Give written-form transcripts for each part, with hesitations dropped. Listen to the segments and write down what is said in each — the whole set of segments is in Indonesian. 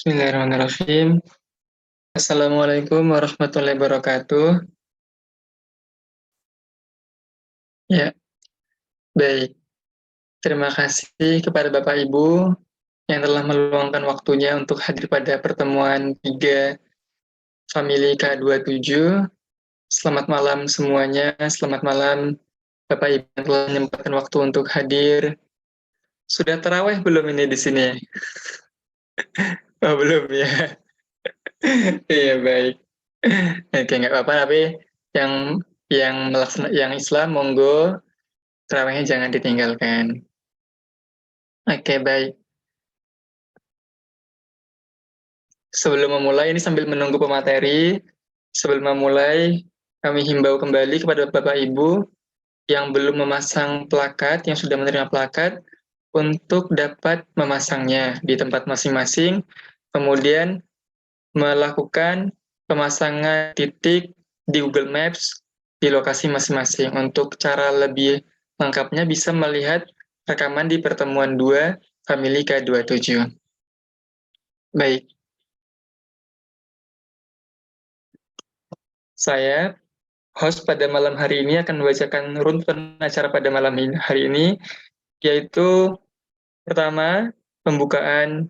Bismillahirrahmanirrahim. Assalamualaikum warahmatullahi wabarakatuh. Ya, baik. Terima kasih kepada Bapak Ibu yang telah meluangkan waktunya untuk hadir pada pertemuan 3 Family K27. Selamat malam semuanya. Selamat malam Bapak Ibu yang telah menyempatkan waktu untuk hadir. Sudah tarawih belum ini di sini? Oh, belum ya. Iya, baik. Oke, nggak apa-apa, tapi yang Islam monggo tarawihnya jangan ditinggalkan. Oke, baik. Sebelum memulai, ini sambil menunggu pemateri, sebelum memulai, kami himbau kembali kepada Bapak Ibu yang belum memasang plakat, yang sudah menerima plakat, untuk dapat memasangnya di tempat masing-masing, kemudian melakukan pemasangan titik di Google Maps di lokasi masing-masing. Untuk cara lebih lengkapnya bisa melihat rekaman di pertemuan 2 Family K27. Baik. Saya, host pada malam hari ini, akan membacakan runtutan acara pada malam hari ini, yaitu pertama, pembukaan,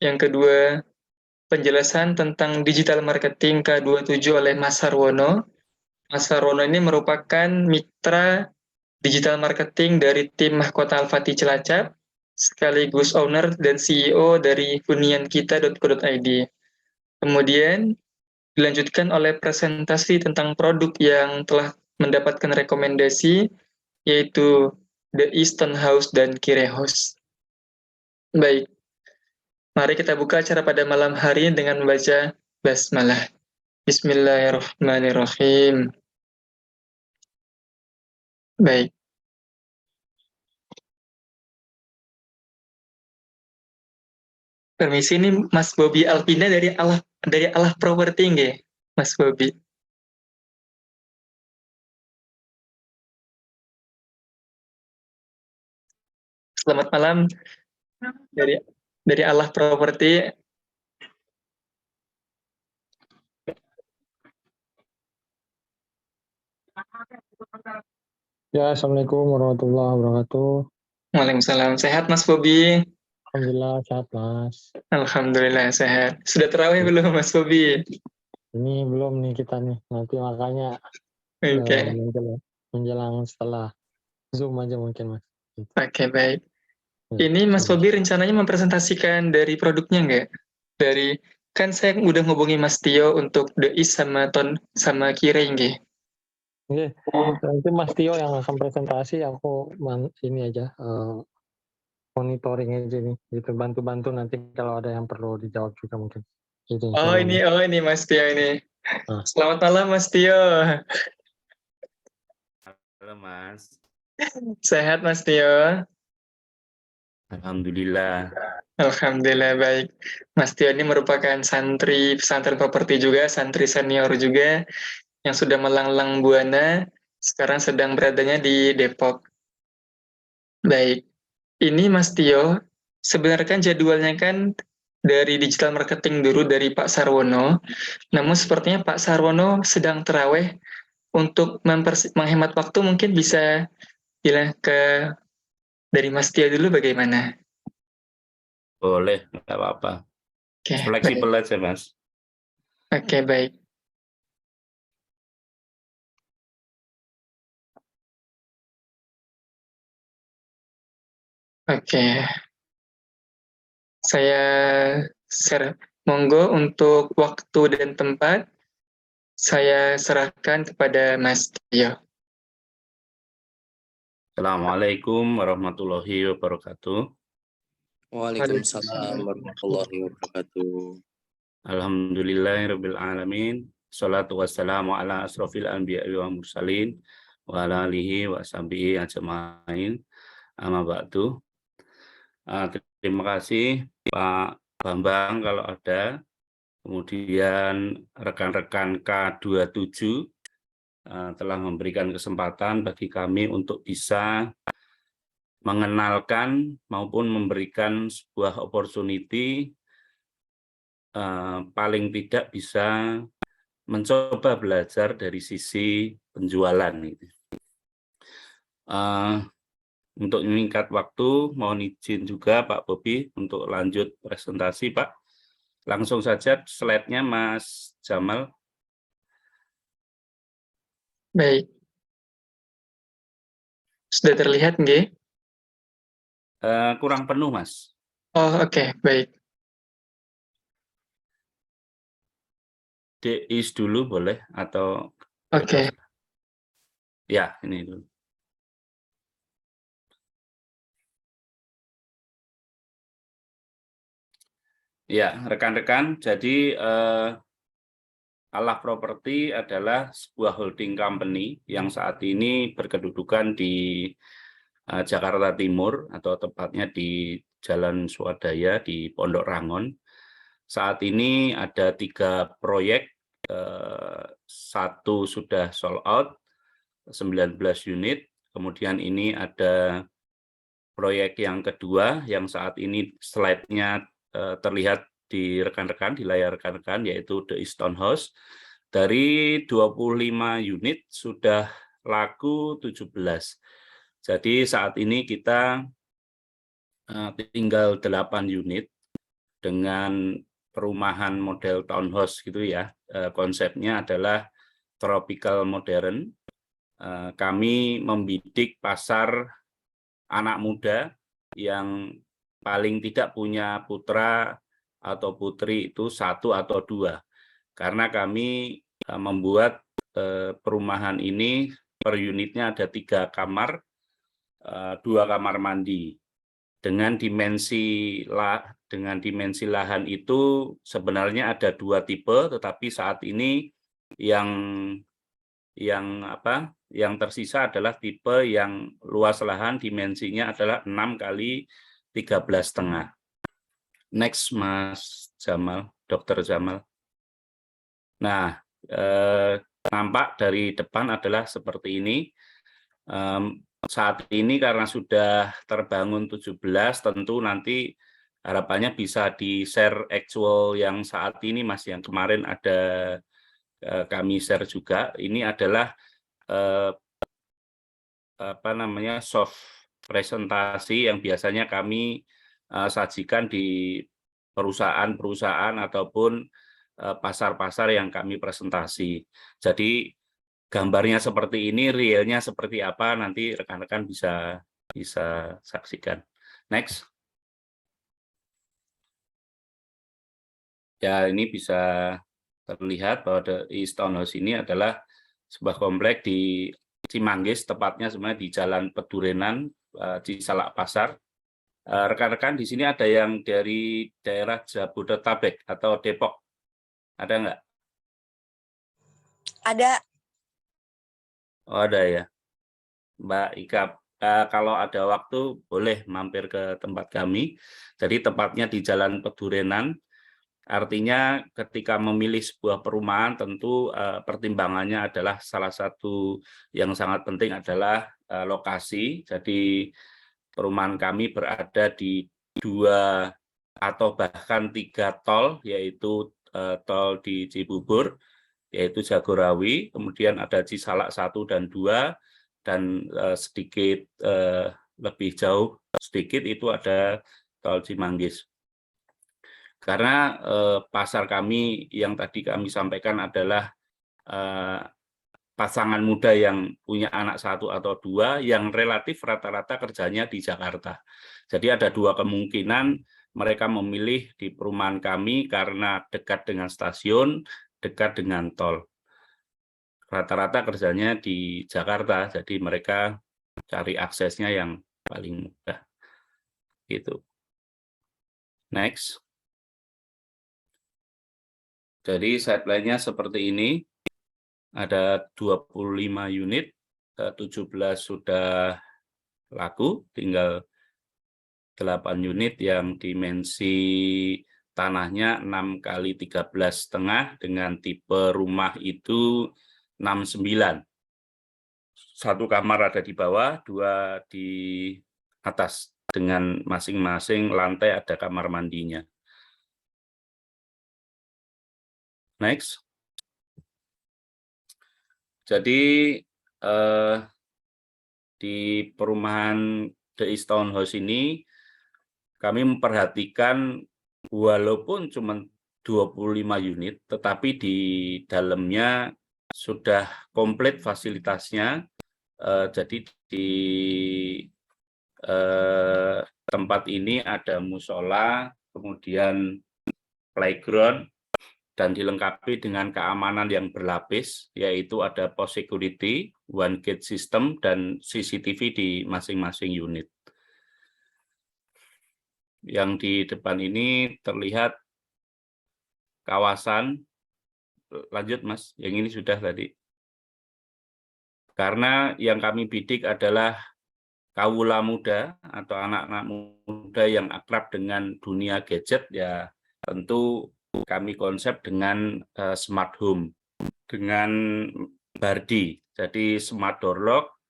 yang kedua, penjelasan tentang digital marketing K27 oleh Mas Sarwono. Mas Sarwono ini merupakan mitra digital marketing dari tim Mahkota Al-Fatih Cilacap, sekaligus owner dan CEO dari huniankita.co.id. Kemudian dilanjutkan oleh presentasi tentang produk yang telah mendapatkan rekomendasi, yaitu The Eastern House dan Kire House. Baik, mari kita buka acara pada malam hari dengan membaca basmalah. Bismillahirrahmanirrahim. Baik. Permisi, ini Mas Bobi Alpina dari Allah Property nggih, Mas Bobi. Selamat malam dari Allah Property. Ya, Assalamualaikum warahmatullahi wabarakatuh. Waalaikumsalam. Sehat Mas Bobi? Alhamdulillah sehat, Mas. Alhamdulillah sehat. Sudah tarawih belum Mas Bobi? Ini belum nih kita nih, nanti makanya Oke. menjelang setelah Zoom aja mungkin, Mas. Oke, baik. Ya, Ini Mas sudah. Bobi rencananya mempresentasikan dari produknya nggak? Kan saya udah ngubungi Mas Tio untuk The East sama Kire nggih. Oke, nanti Mas Tio yang akan presentasi, aku ini aja monitoring aja nih, gitu bantu-bantu nanti kalau ada yang perlu dijawab juga mungkin. Gitu, Oh ini Mas Tio ini. Selamat malam Mas Tio. Halo Mas. Sehat Mas Tio? Alhamdulillah. Alhamdulillah baik. Mas Tio ini merupakan santri pesantren properti juga, santri senior juga, yang sudah melanglang buana, sekarang sedang beradanya di Depok. Baik, ini Mas Tio, sebenarnya kan jadwalnya kan dari digital marketing dulu dari Pak Sarwono, namun sepertinya Pak Sarwono sedang terawih. Untuk menghemat waktu mungkin bisa bilang dari Mas Tio dulu bagaimana? Boleh, nggak apa-apa. Oke, Fleksibel aja Mas. Oke, baik. Oke, saya share. Monggo untuk waktu dan tempat, saya serahkan kepada Mas Tio. Assalamualaikum warahmatullahi wabarakatuh. Waalaikumsalam warahmatullahi wabarakatuh. Alhamdulillahirabbil alamin. Shalatu wassalamu ala asrofil anbiya'i wa mursalin wa ala alihi wa sahbihi ajmain. Amma ba'du. Terima kasih Pak Bambang kalau ada. Kemudian rekan-rekan K27 telah memberikan kesempatan bagi kami untuk bisa mengenalkan maupun memberikan sebuah opportunity paling tidak bisa mencoba belajar dari sisi penjualan. Gitu. Untuk meningkat waktu, mohon izin juga Pak Bobi untuk lanjut presentasi, Pak. Langsung saja slide-nya Mas Jamal. Baik. Sudah terlihat, nggih? Kurang penuh, Mas. Oh, oke, baik. DIS dulu boleh atau Oke. ya ini dulu. Ya, rekan-rekan, jadi Allah Property adalah sebuah holding company yang saat ini berkedudukan di Jakarta Timur atau tepatnya di Jalan Swadaya di Pondok Rangon. Saat ini ada 3 proyek, satu sudah sold out, 19 unit, kemudian ini ada proyek yang kedua yang saat ini slide-nya terlihat di rekan-rekan, di layar rekan-rekan, yaitu The Easton House. Dari 25 unit sudah laku 17. Jadi saat ini kita tinggal 8 unit dengan perumahan model townhouse gitu ya. Konsepnya adalah tropical modern. Kami membidik pasar anak muda yang paling tidak punya putra atau putri itu 1 atau 2. Karena kami membuat perumahan ini per unitnya ada 3 kamar, 2 kamar mandi. Dengan dimensi lahan itu sebenarnya ada 2 tipe, tetapi saat ini yang tersisa adalah tipe yang luas lahan dimensinya adalah 6 kali 13,5. Next, Mas Jamal, Dr. Jamal. Nah, nampak dari depan adalah seperti ini. Saat ini karena sudah terbangun 17, tentu nanti harapannya bisa di-share actual yang saat ini, Mas, yang kemarin ada kami share juga. Ini adalah soft presentasi yang biasanya kami sajikan di perusahaan-perusahaan ataupun pasar-pasar yang kami presentasi. Jadi gambarnya seperti ini, realnya seperti apa, nanti rekan-rekan bisa saksikan. Next. Ya, ini bisa terlihat bahwa The Easton House ini adalah sebuah komplek di Cimanggis, tepatnya sebenarnya di Jalan Pedurenan, Cisalak Pasar. Rekan-rekan di sini ada yang dari daerah Jabodetabek atau Depok? Ada nggak? Ada. Oh, ada ya. Mbak Ika, kalau ada waktu boleh mampir ke tempat kami. Jadi tepatnya di Jalan Pedurenan. Artinya ketika memilih sebuah perumahan tentu pertimbangannya adalah salah satu yang sangat penting adalah lokasi. Jadi perumahan kami berada di 2 atau bahkan 3 tol, yaitu tol di Cibubur, yaitu Jagorawi, kemudian ada Cisalak 1 dan 2, dan sedikit lebih jauh sedikit itu ada tol Cimanggis. Karena pasar kami yang tadi kami sampaikan adalah pasangan muda yang punya anak 1 atau 2 yang relatif rata-rata kerjanya di Jakarta. Jadi ada 2 kemungkinan mereka memilih di perumahan kami karena dekat dengan stasiun, dekat dengan tol. Rata-rata kerjanya di Jakarta, jadi mereka cari aksesnya yang paling mudah. Gitu. Next. Jadi sideline-nya seperti ini. Ada 25 unit, 17 sudah laku, tinggal 8 unit yang dimensi tanahnya 6 kali 13,5 dengan tipe rumah itu 69. 1 kamar ada di bawah, 2 di atas dengan masing-masing lantai ada kamar mandinya. Next. Jadi di perumahan The East Townhouse ini kami memperhatikan walaupun cuma 25 unit, tetapi di dalamnya sudah komplit fasilitasnya. Jadi di tempat ini ada musola, kemudian playground, dan dilengkapi dengan keamanan yang berlapis, yaitu ada pos security, one gate system, dan CCTV di masing-masing unit. Yang di depan ini terlihat kawasan, lanjut Mas, yang ini sudah tadi. Karena yang kami bidik adalah kawula muda atau anak-anak muda yang akrab dengan dunia gadget, ya tentu kami konsep dengan smart home, dengan Bardi, jadi smart door lock,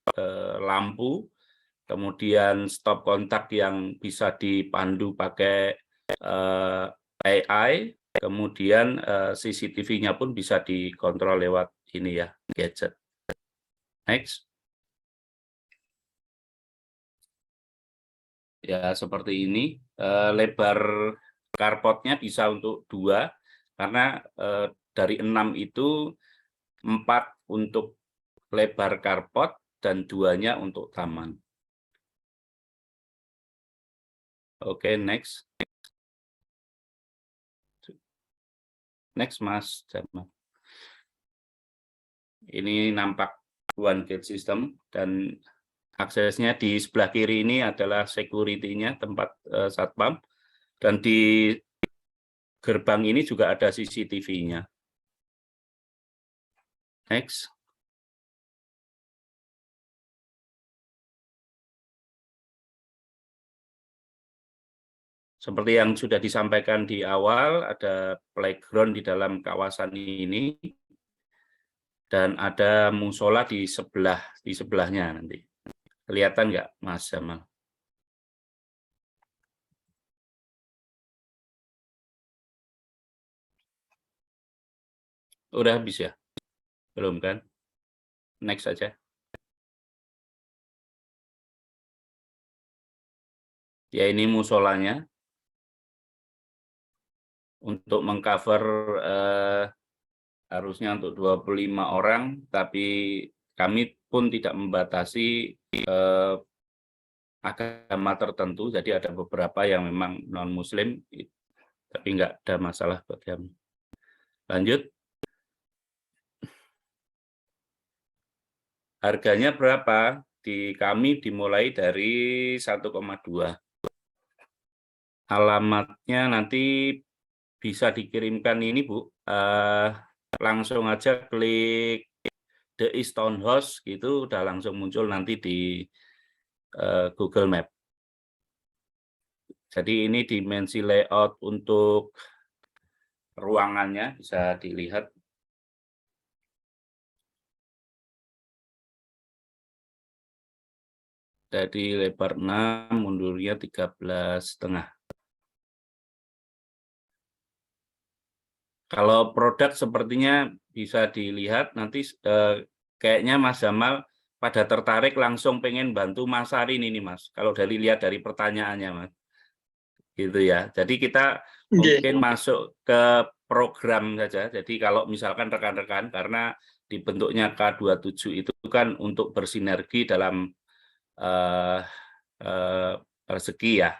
lampu, kemudian stop kontak yang bisa dipandu pakai AI, kemudian CCTV-nya pun bisa dikontrol lewat ini ya, gadget. Next. Ya seperti ini, lebar carportnya bisa untuk 2, karena dari 6 itu 4 untuk lebar carport dan 2-nya untuk taman. Oke, next. Next, Mas Jamal. Ini nampak one gate system, dan aksesnya di sebelah kiri ini adalah security-nya, tempat satpam, dan di gerbang ini juga ada CCTV-nya. Next. Seperti yang sudah disampaikan di awal, ada playground di dalam kawasan ini, dan ada musola di sebelahnya nanti. Kelihatan nggak, Mas Jamal? Udah habis ya? Belum kan? Next saja. Ya, ini musolanya. Untuk mengcover harusnya untuk 25 orang, tapi kami pun tidak membatasi agama tertentu, jadi ada beberapa yang memang non-muslim, tapi nggak ada masalah buat kami. Lanjut. Harganya berapa? Di kami dimulai dari 1,2. Alamatnya nanti bisa dikirimkan ini, Bu. Langsung aja klik The East Townhouse, gitu udah langsung muncul nanti di Google Map. Jadi ini dimensi layout untuk ruangannya bisa dilihat. Jadi lebar 6, mundurnya 13,5. Kalau produk sepertinya bisa dilihat nanti, kayaknya Mas Jamal pada tertarik langsung pengen bantu Mas Arin ini, Mas. Kalau lihat dari pertanyaannya, Mas. Gitu ya. Jadi kita mungkin masuk ke program saja. Jadi kalau misalkan rekan-rekan, karena dibentuknya K27 itu kan untuk bersinergi dalam rezeki ya.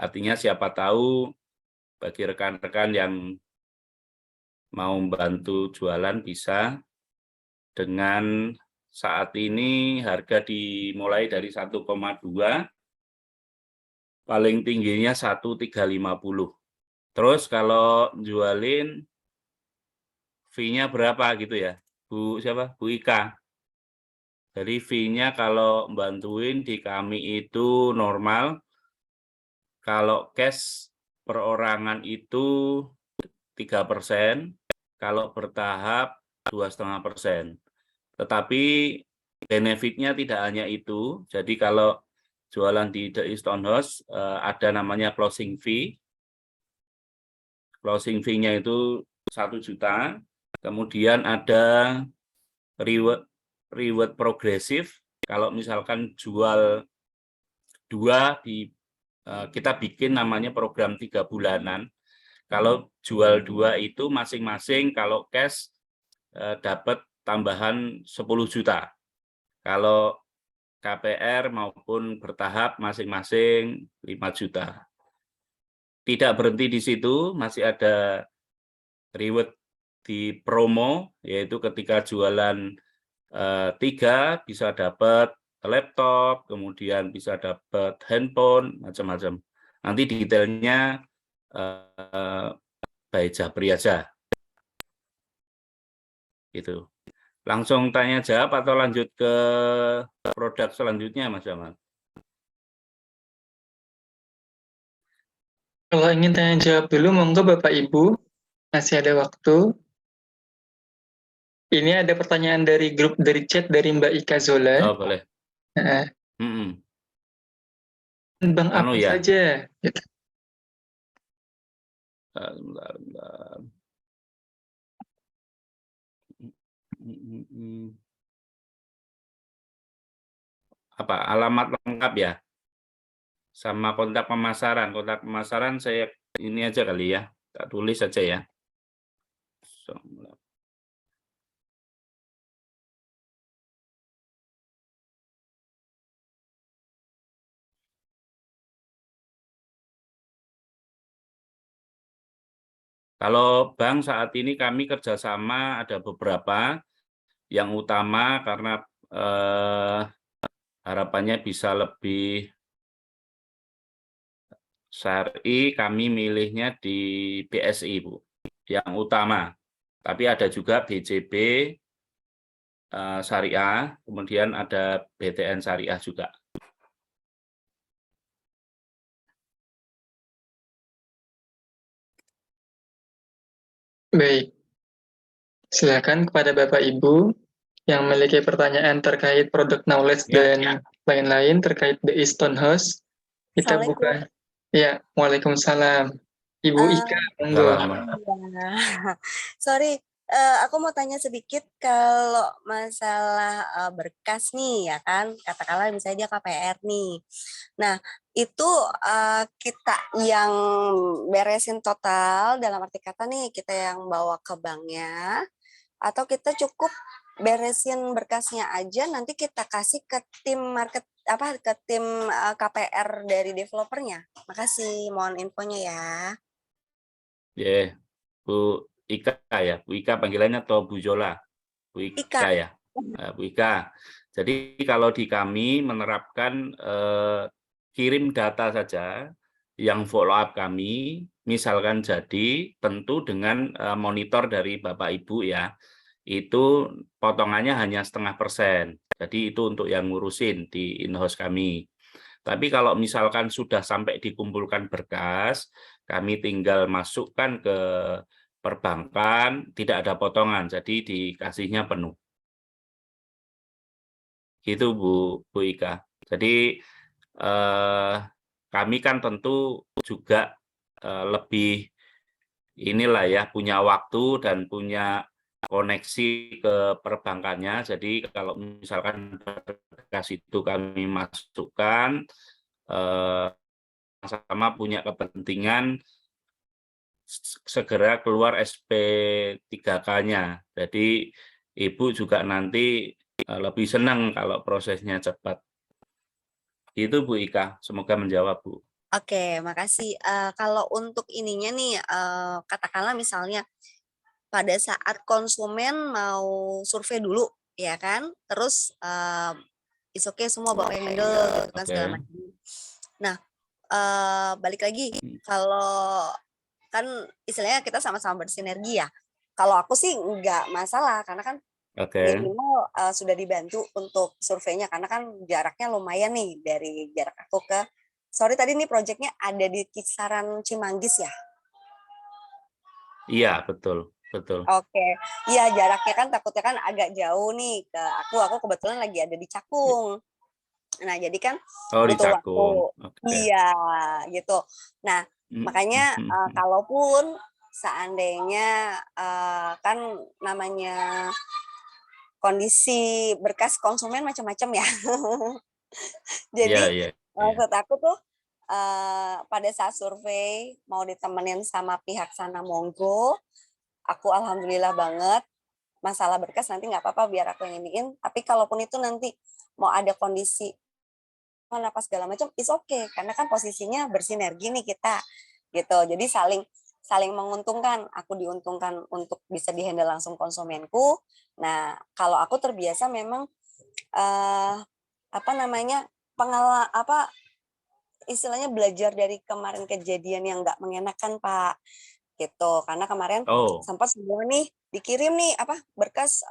Artinya siapa tahu bagi rekan-rekan yang mau membantu jualan bisa, dengan saat ini harga dimulai dari 1,2, paling tingginya 1.350. Terus kalau jualin fee-nya berapa gitu ya, Bu siapa? Bu Ika. Jadi fee-nya kalau bantuin di kami itu normal, kalau cash perorangan itu 3%, kalau bertahap 2,5%. Tetapi benefitnya tidak hanya itu. Jadi kalau jualan di The East Townhouse ada namanya closing fee. Closing fee-nya itu 1 juta. Kemudian ada reward progresif. Kalau misalkan jual 2 kita bikin namanya program 3 bulanan. Kalau jual 2 itu masing-masing kalau cash dapat tambahan 10 juta. Kalau KPR maupun bertahap masing-masing 5 juta. Tidak berhenti di situ, masih ada reward di promo, yaitu ketika jualan 3 bisa dapat laptop, kemudian bisa dapat handphone, macam-macam. Nanti detailnya by Japri aja. Gitu. Langsung tanya jawab atau lanjut ke produk selanjutnya, Mas Jamal? Kalau ingin tanya jawab dulu, monggo Bapak Ibu, masih ada waktu. Ini ada pertanyaan dari grup dari chat dari Mbak Ika Zola. Oh, boleh. Nah, Bang Anu apa ya. saja? Gitu. Bentar. Apa alamat lengkap ya? Sama kontak pemasaran. Kontak pemasaran saya ini aja kali ya. Tak tulis saja ya. Kalau bank saat ini kami kerjasama ada beberapa. Yang utama karena harapannya bisa lebih syar'i, kami milihnya di BSI, Bu. Yang utama. Tapi ada juga BJB Syariah, kemudian ada BTN Syariah juga. Baik. Silakan kepada Bapak Ibu yang memiliki pertanyaan terkait produk knowledge dan lain-lain terkait The Easton House. Kita buka. Ya, Waalaikumsalam. Ibu Ika, monggo. Sorry, aku mau tanya sedikit kalau masalah berkas nih ya kan, katakanlah misalnya dia KPR nih. Nah, itu kita yang beresin total dalam arti kata nih kita yang bawa ke banknya atau kita cukup beresin berkasnya aja nanti kita kasih ke tim ke tim KPR dari developernya. Makasih, mohon infonya ya. Ya, Bu Ika ya, Bu Ika panggilannya atau Bu Jola? Bu Ika ya, Bu Ika. Jadi kalau di kami menerapkan kirim data saja, yang follow up kami, misalkan jadi tentu dengan monitor dari Bapak Ibu ya, itu potongannya hanya 0,5%. Jadi itu untuk yang ngurusin di in-house kami. Tapi kalau misalkan sudah sampai dikumpulkan berkas, kami tinggal masukkan ke perbankan, tidak ada potongan, jadi dikasihnya penuh. Gitu Bu Ika. Jadi kami kan tentu juga lebih inilah ya, punya waktu dan punya koneksi ke perbankannya. Jadi kalau misalkan berkas itu kami masukkan, sama punya kepentingan segera keluar SP3K-nya. Jadi Ibu juga nanti lebih senang kalau prosesnya cepat. Itu Bu Ika, semoga menjawab Bu. Oke, makasih. Kalau untuk ininya nih, katakanlah misalnya pada saat konsumen mau survei dulu, ya kan? Terus it's okay semua Bapak yang handle gitu kan segala macam. Nah, balik lagi kalau kan istilahnya kita sama-sama bersinergi ya. Kalau aku sih nggak masalah karena kan minimal sudah dibantu untuk surveinya karena kan jaraknya lumayan nih dari jarak aku ke tadi nih proyeknya ada di kisaran Cimanggis ya? Iya, betul. Oke. Iya, jaraknya kan takutnya kan agak jauh nih ke aku kebetulan lagi ada di Cakung. Nah, jadi kan butuh waktu. Iya, gitu. Nah, makanya kalaupun seandainya kan namanya kondisi berkas konsumen macam-macam ya. Jadi Iya. maksud aku tuh pada saat survei mau ditemenin sama pihak sana monggo, aku alhamdulillah banget. Masalah berkas nanti nggak apa-apa biar aku yang iniin. Tapi kalaupun itu nanti mau ada kondisi apa segala macam, it's okay karena kan posisinya bersinergi nih kita gitu. Jadi saling menguntungkan. Aku diuntungkan untuk bisa dihandle langsung konsumenku. Nah, kalau aku terbiasa memang istilahnya belajar dari kemarin kejadian yang nggak mengenakan Pak gitu. Karena kemarin Oh, sempat semua nih dikirim nih berkas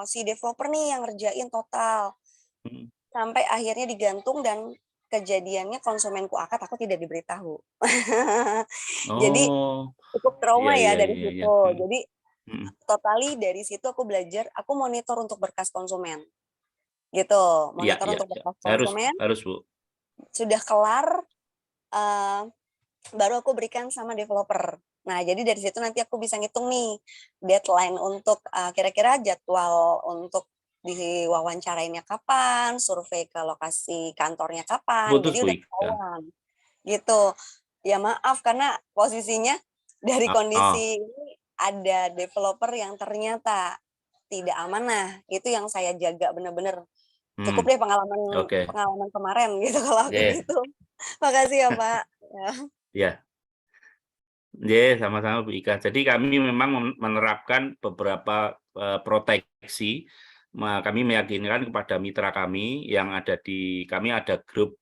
si developer nih yang ngerjain total mm, sampai akhirnya digantung dan kejadiannya konsumenku akad aku tidak diberitahu. Jadi oh, cukup trauma ya dari iya. situ. Jadi Mm. totally dari situ aku belajar, aku monitor untuk berkas konsumen. Gitu, Iya. monitor untuk berkas Harus, konsumen, Bu. sudah kelar baru aku berikan sama developer. Nah, jadi dari situ nanti aku bisa ngitung nih deadline untuk kira-kira jadwal untuk diwawancarainnya kapan, survei ke lokasi kantornya kapan. Putus, Jadi Bu udah Ika. ketahuan. Gitu. Ya maaf karena posisinya dari Oh, kondisi ini ada developer yang ternyata tidak amanah. Itu yang saya jaga benar-benar. Cukup deh pengalaman oke. pengalaman kemarin gitu kalau aku Oke, gitu. Makasih ya, Pak. Ya. ya. Ya, sama-sama Bu Ika. Jadi kami memang menerapkan beberapa proteksi. Kami meyakinkan kepada mitra kami yang ada kami ada grup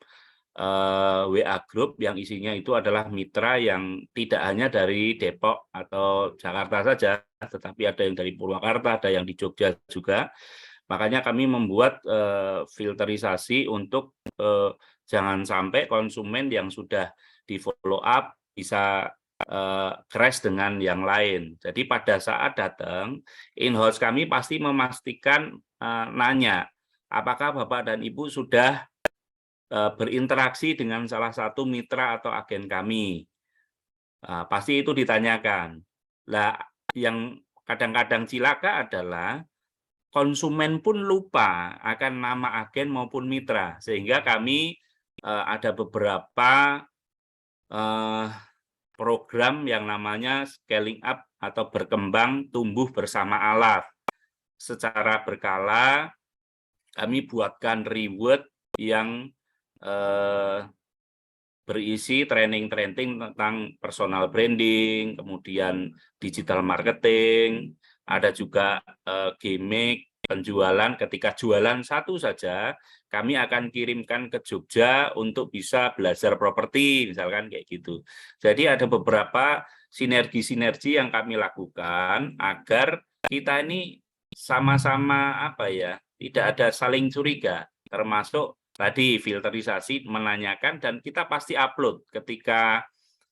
WA grup yang isinya itu adalah mitra yang tidak hanya dari Depok atau Jakarta saja, tetapi ada yang dari Purwakarta, ada yang di Jogja juga. Makanya kami membuat filterisasi untuk jangan sampai konsumen yang sudah di follow up bisa crash dengan yang lain. Jadi pada saat datang, in-house kami pasti memastikan nanya, apakah Bapak dan Ibu sudah berinteraksi dengan salah satu mitra atau agen kami. Pasti itu ditanyakan. Nah, yang kadang-kadang cilaka adalah konsumen pun lupa akan nama agen maupun mitra, sehingga kami ada beberapa program yang namanya scaling up atau berkembang tumbuh bersama alat. Secara berkala kami buatkan reward yang berisi training-training tentang personal branding, kemudian digital marketing, ada juga gimmick penjualan. Ketika jualan satu saja, kami akan kirimkan ke Jogja untuk bisa belajar properti, misalkan kayak gitu. Jadi ada beberapa sinergi-sinergi yang kami lakukan agar kita ini sama-sama tidak ada saling curiga, termasuk tadi filterisasi menanyakan, dan kita pasti upload ketika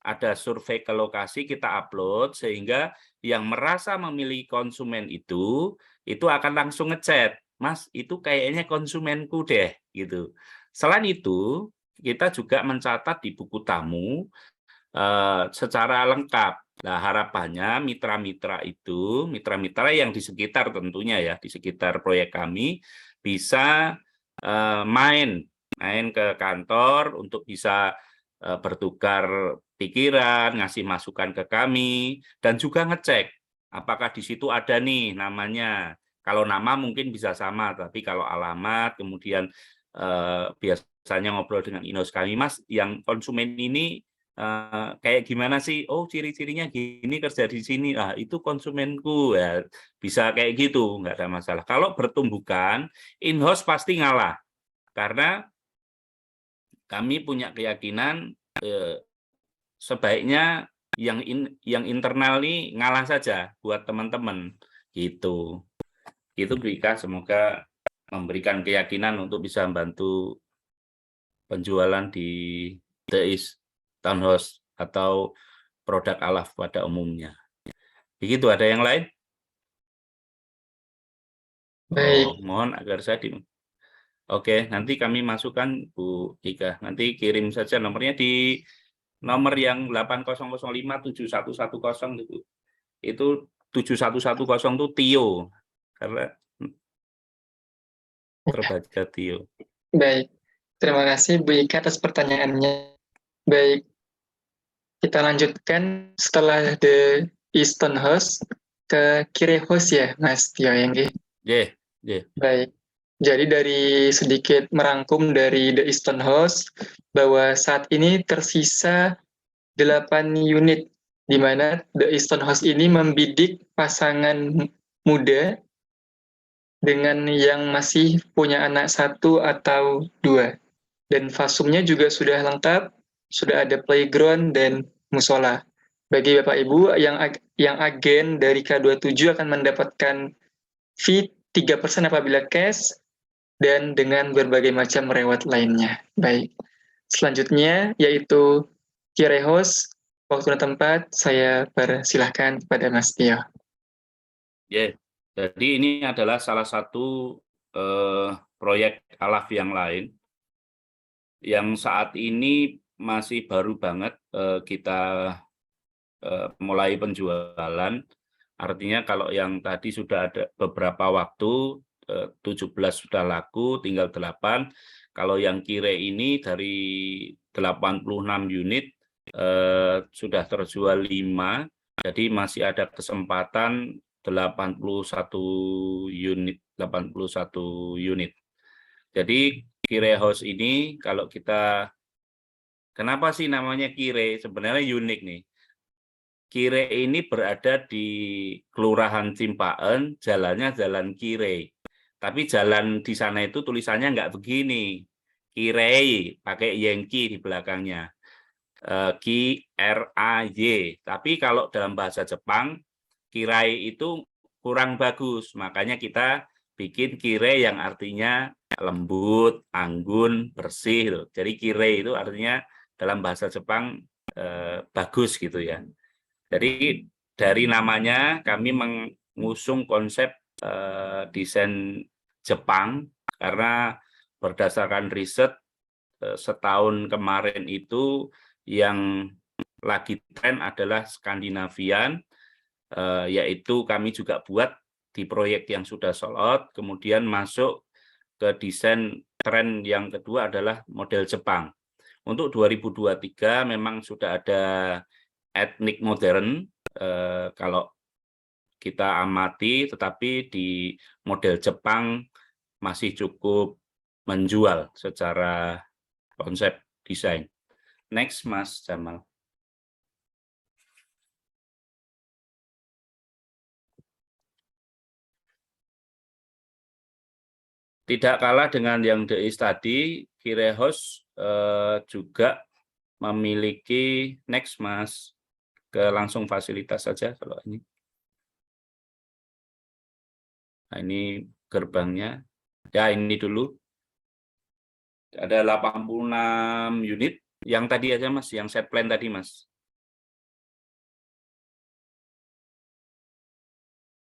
ada survei ke lokasi, kita upload sehingga yang merasa memilih konsumen itu akan langsung ngechat, Mas itu kayaknya konsumenku deh gitu. Selain itu kita juga mencatat di buku tamu secara lengkap. Nah, harapannya mitra-mitra itu, mitra-mitra yang di sekitar tentunya ya, di sekitar proyek kami bisa main ke kantor untuk bisa bertukar pikiran, ngasih masukan ke kami, dan juga ngecek apakah di situ ada nih namanya. Kalau nama mungkin bisa sama, tapi kalau alamat, kemudian biasanya ngobrol dengan Inos kami, Mas, yang konsumen ini kayak gimana sih? Oh, ciri-cirinya gini, kerja di sini. Itu konsumenku ya. Bisa kayak gitu, nggak ada masalah. Kalau bertumbukan, in-house pasti ngalah. Karena kami punya keyakinan sebaiknya yang internal nih ngalah saja buat teman-teman gitu. Itu Brika, semoga memberikan keyakinan untuk bisa membantu penjualan di The East Townhouse atau produk Alaf pada umumnya. Begitu, ada yang lain? Baik. Mohon agar saya Oke, nanti kami masukkan Bu Ika. Nanti kirim saja nomornya di nomor yang 80057110 itu 7110 itu Tio, karena terbaca Tio. Baik, terima kasih Bu Ika atas pertanyaannya. Baik, kita lanjutkan setelah The Eastern House ke Kire House ya, Mas Tio yang Yeah. Baik. Jadi dari sedikit merangkum dari The Eastern House bahwa saat ini tersisa 8 unit di mana The Eastern House ini membidik pasangan muda dengan yang masih punya anak 1 atau 2. Dan fasumnya juga sudah lengkap, sudah ada playground dan musola. Bagi Bapak Ibu yang agen dari K27 akan mendapatkan fee 3% apabila cash dan dengan berbagai macam reward lainnya. Baik. Selanjutnya yaitu Kire Host. Waktu dan tempat saya persilahkan kepada Mas Tio. Yeah. Jadi ini adalah salah satu proyek Alaf yang lain yang saat ini masih baru banget kita mulai penjualan. Artinya kalau yang tadi sudah ada beberapa waktu, 17 sudah laku, tinggal 8. Kalau yang Kire ini dari 86 unit sudah terjual 5, jadi masih ada kesempatan 81 unit. Jadi Kire House ini kalau kita, kenapa sih namanya Kire? Sebenarnya unik nih. Kire ini berada di Kelurahan Cimpaen, jalannya Jalan Kire. Tapi jalan di sana itu tulisannya nggak begini. Kirei, pakai Yankee di belakangnya. K-R-A-Y. Tapi kalau dalam bahasa Jepang, Kirai itu kurang bagus. Makanya kita bikin Kire yang artinya lembut, anggun, bersih. Jadi Kire itu artinya dalam bahasa Jepang bagus gitu ya. Jadi dari namanya kami mengusung konsep desain Jepang karena berdasarkan riset setahun kemarin itu yang lagi tren adalah Skandinavian, yaitu kami juga buat di proyek yang sudah sold out, kemudian masuk ke desain tren yang kedua adalah model Jepang. Untuk 2023 memang sudah ada etnik modern kalau kita amati, tetapi di model Jepang masih cukup menjual secara konsep desain. Next, Mas Jamal. Tidak kalah dengan yang DI tadi, Kire House juga memiliki, next Mas, ke langsung fasilitas saja kalau ini. Nah, ini gerbangnya. Ya, ini dulu. Ada 86 unit. Yang tadi aja Mas, yang set plan tadi Mas.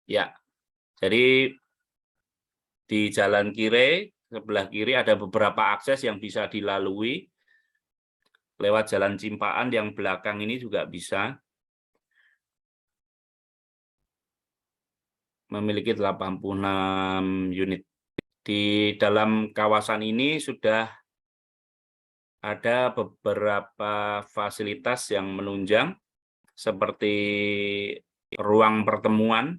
Ya, jadi di Jalan Kire, sebelah kiri ada beberapa akses yang bisa dilalui. Lewat Jalan Cimpaan yang belakang ini juga bisa. Memiliki 86 unit. Di dalam kawasan ini sudah ada beberapa fasilitas yang menunjang, seperti ruang pertemuan,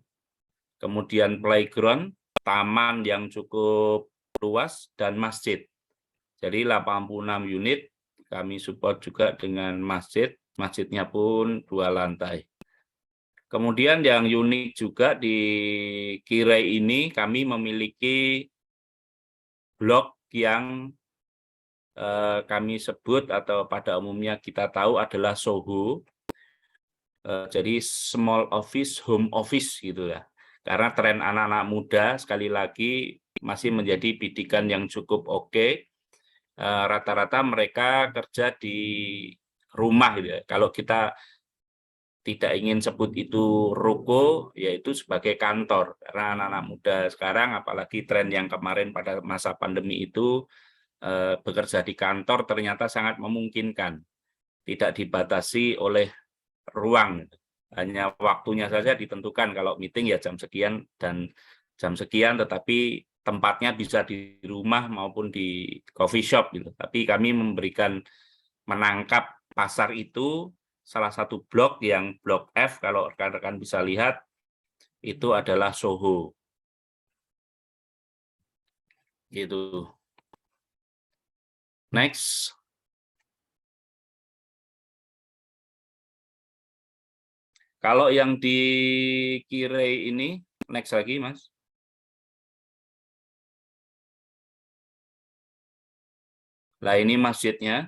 kemudian playground, taman yang cukup luas, dan masjid. Jadi 86 unit kami support juga dengan masjid, masjidnya pun 2 lantai. Kemudian yang unik juga di Kire ini kami memiliki blok yang kami sebut atau pada umumnya kita tahu adalah SOHO. Jadi small office, home office gitu ya. Karena tren anak-anak muda sekali lagi masih menjadi bidikan yang cukup oke. Rata-rata mereka kerja di rumah gitu ya. Kalau kita tidak ingin sebut itu ruko, yaitu sebagai kantor. Karena anak-anak muda sekarang, apalagi tren yang kemarin pada masa pandemi itu, bekerja di kantor ternyata sangat memungkinkan. tidak dibatasi oleh ruang, hanya waktunya saja ditentukan. Kalau meeting ya jam sekian dan jam sekian, tetapi tempatnya bisa di rumah maupun di coffee shop gitu. Tapi kami menangkap pasar itu salah satu blok yang blok F, kalau rekan-rekan bisa lihat itu adalah Soho. Gitu. Next. Kalau yang di Kirei ini, next lagi, Mas. Nah, ini masjidnya,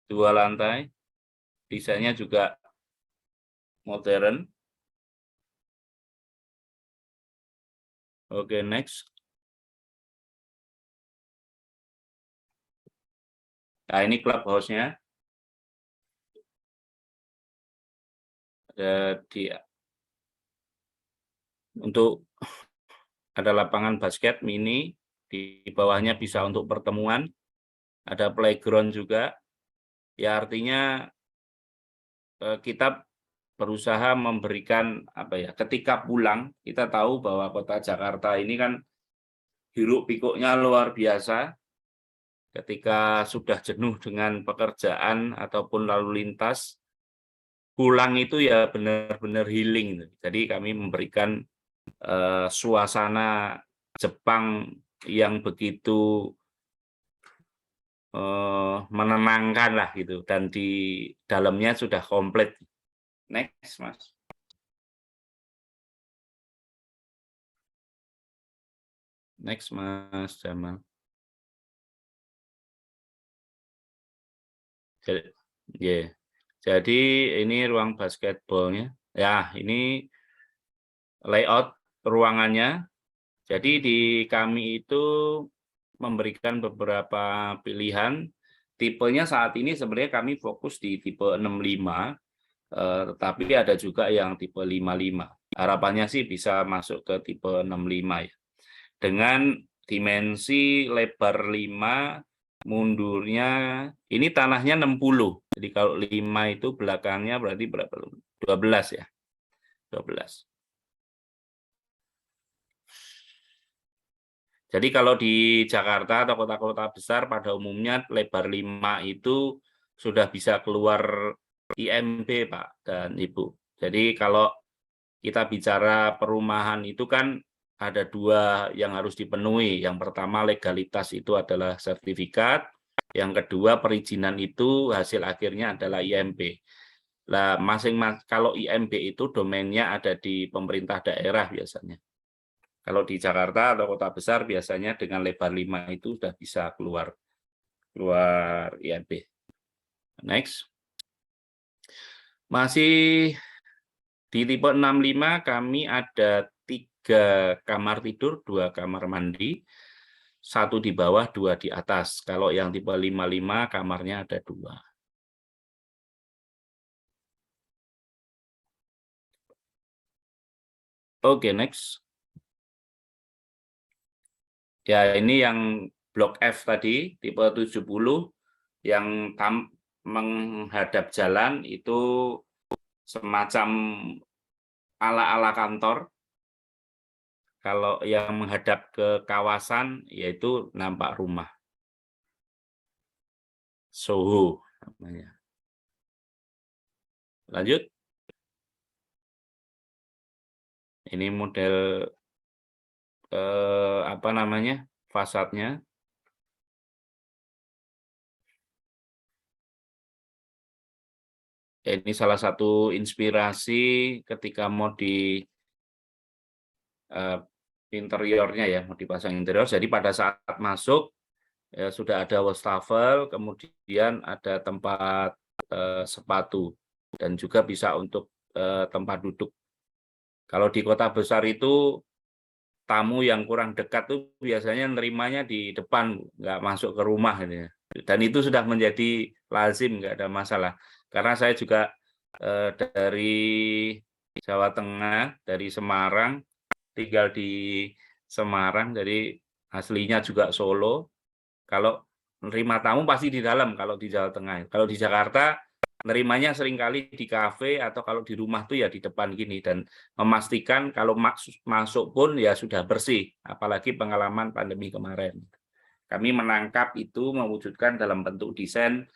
2 lantai, desainnya juga modern. Oke, next. Nah, ini clubhouse-nya. Untuk ada lapangan basket mini, di bawahnya bisa untuk pertemuan, ada playground juga. Ya, artinya kita berusaha memberikan ketika pulang kita tahu bahwa kota Jakarta ini kan hiruk pikuknya luar biasa. Ketika sudah jenuh dengan pekerjaan ataupun lalu lintas, pulang itu ya benar-benar healing. Jadi kami memberikan suasana Jepang yang begitu menenangkan lah gitu, dan di dalamnya sudah komplit. Next, Mas. Next, Mas Jamal. Jadi ini ruang basketbolnya. Ya, ini layout ruangannya. Jadi di kami itu memberikan beberapa pilihan. Tipenya saat ini sebenarnya kami fokus di tipe 65, tetapi ada juga yang tipe 55. Harapannya sih bisa masuk ke tipe 65 ya. Dengan dimensi lebar 5, mundurnya ini tanahnya 60. Jadi kalau 5 itu belakangnya berarti berapa? 12 ya. 12. Jadi kalau di Jakarta atau kota-kota besar pada umumnya lebar 5 itu sudah bisa keluar IMB, Pak dan Ibu. Jadi kalau kita bicara perumahan itu kan ada 2 yang harus dipenuhi. Yang pertama legalitas itu adalah sertifikat. Yang kedua perizinan itu hasil akhirnya adalah IMB. Nah, kalau IMB itu domainnya ada di pemerintah daerah biasanya. Kalau di Jakarta atau kota besar biasanya dengan lebar 5 itu sudah bisa keluar IMB. Next. Masih di tipe 65 kami ada 3 kamar tidur, 2 kamar mandi, 1 di bawah, 2 di atas. Kalau yang tipe 55 kamarnya ada 2. Oke, next. Ya, ini yang blok F tadi, tipe 70, yang menghadap jalan itu semacam ala-ala kantor. Kalau yang menghadap ke kawasan, yaitu nampak rumah. Soho namanya. Lanjut. Ini model fasadnya. Ini salah satu inspirasi ketika mau di interiornya ya, mau dipasang interior. Jadi pada saat masuk ya, sudah ada wastafel, kemudian ada tempat sepatu, dan juga bisa untuk tempat duduk. Kalau di kota besar itu tamu yang kurang dekat tuh biasanya nerimanya di depan, nggak masuk ke rumah gitu ya. Dan itu sudah menjadi lazim, nggak ada masalah. Karena saya juga dari Jawa Tengah, dari Semarang, tinggal di Semarang, jadi aslinya juga Solo. Kalau nerima tamu pasti di dalam kalau di Jawa Tengah. Kalau di Jakarta nerimanya seringkali di kafe atau kalau di rumah tuh ya di depan gini, dan memastikan kalau masuk pun ya sudah bersih, apalagi pengalaman pandemi kemarin. Kami menangkap itu, mewujudkan dalam bentuk desain,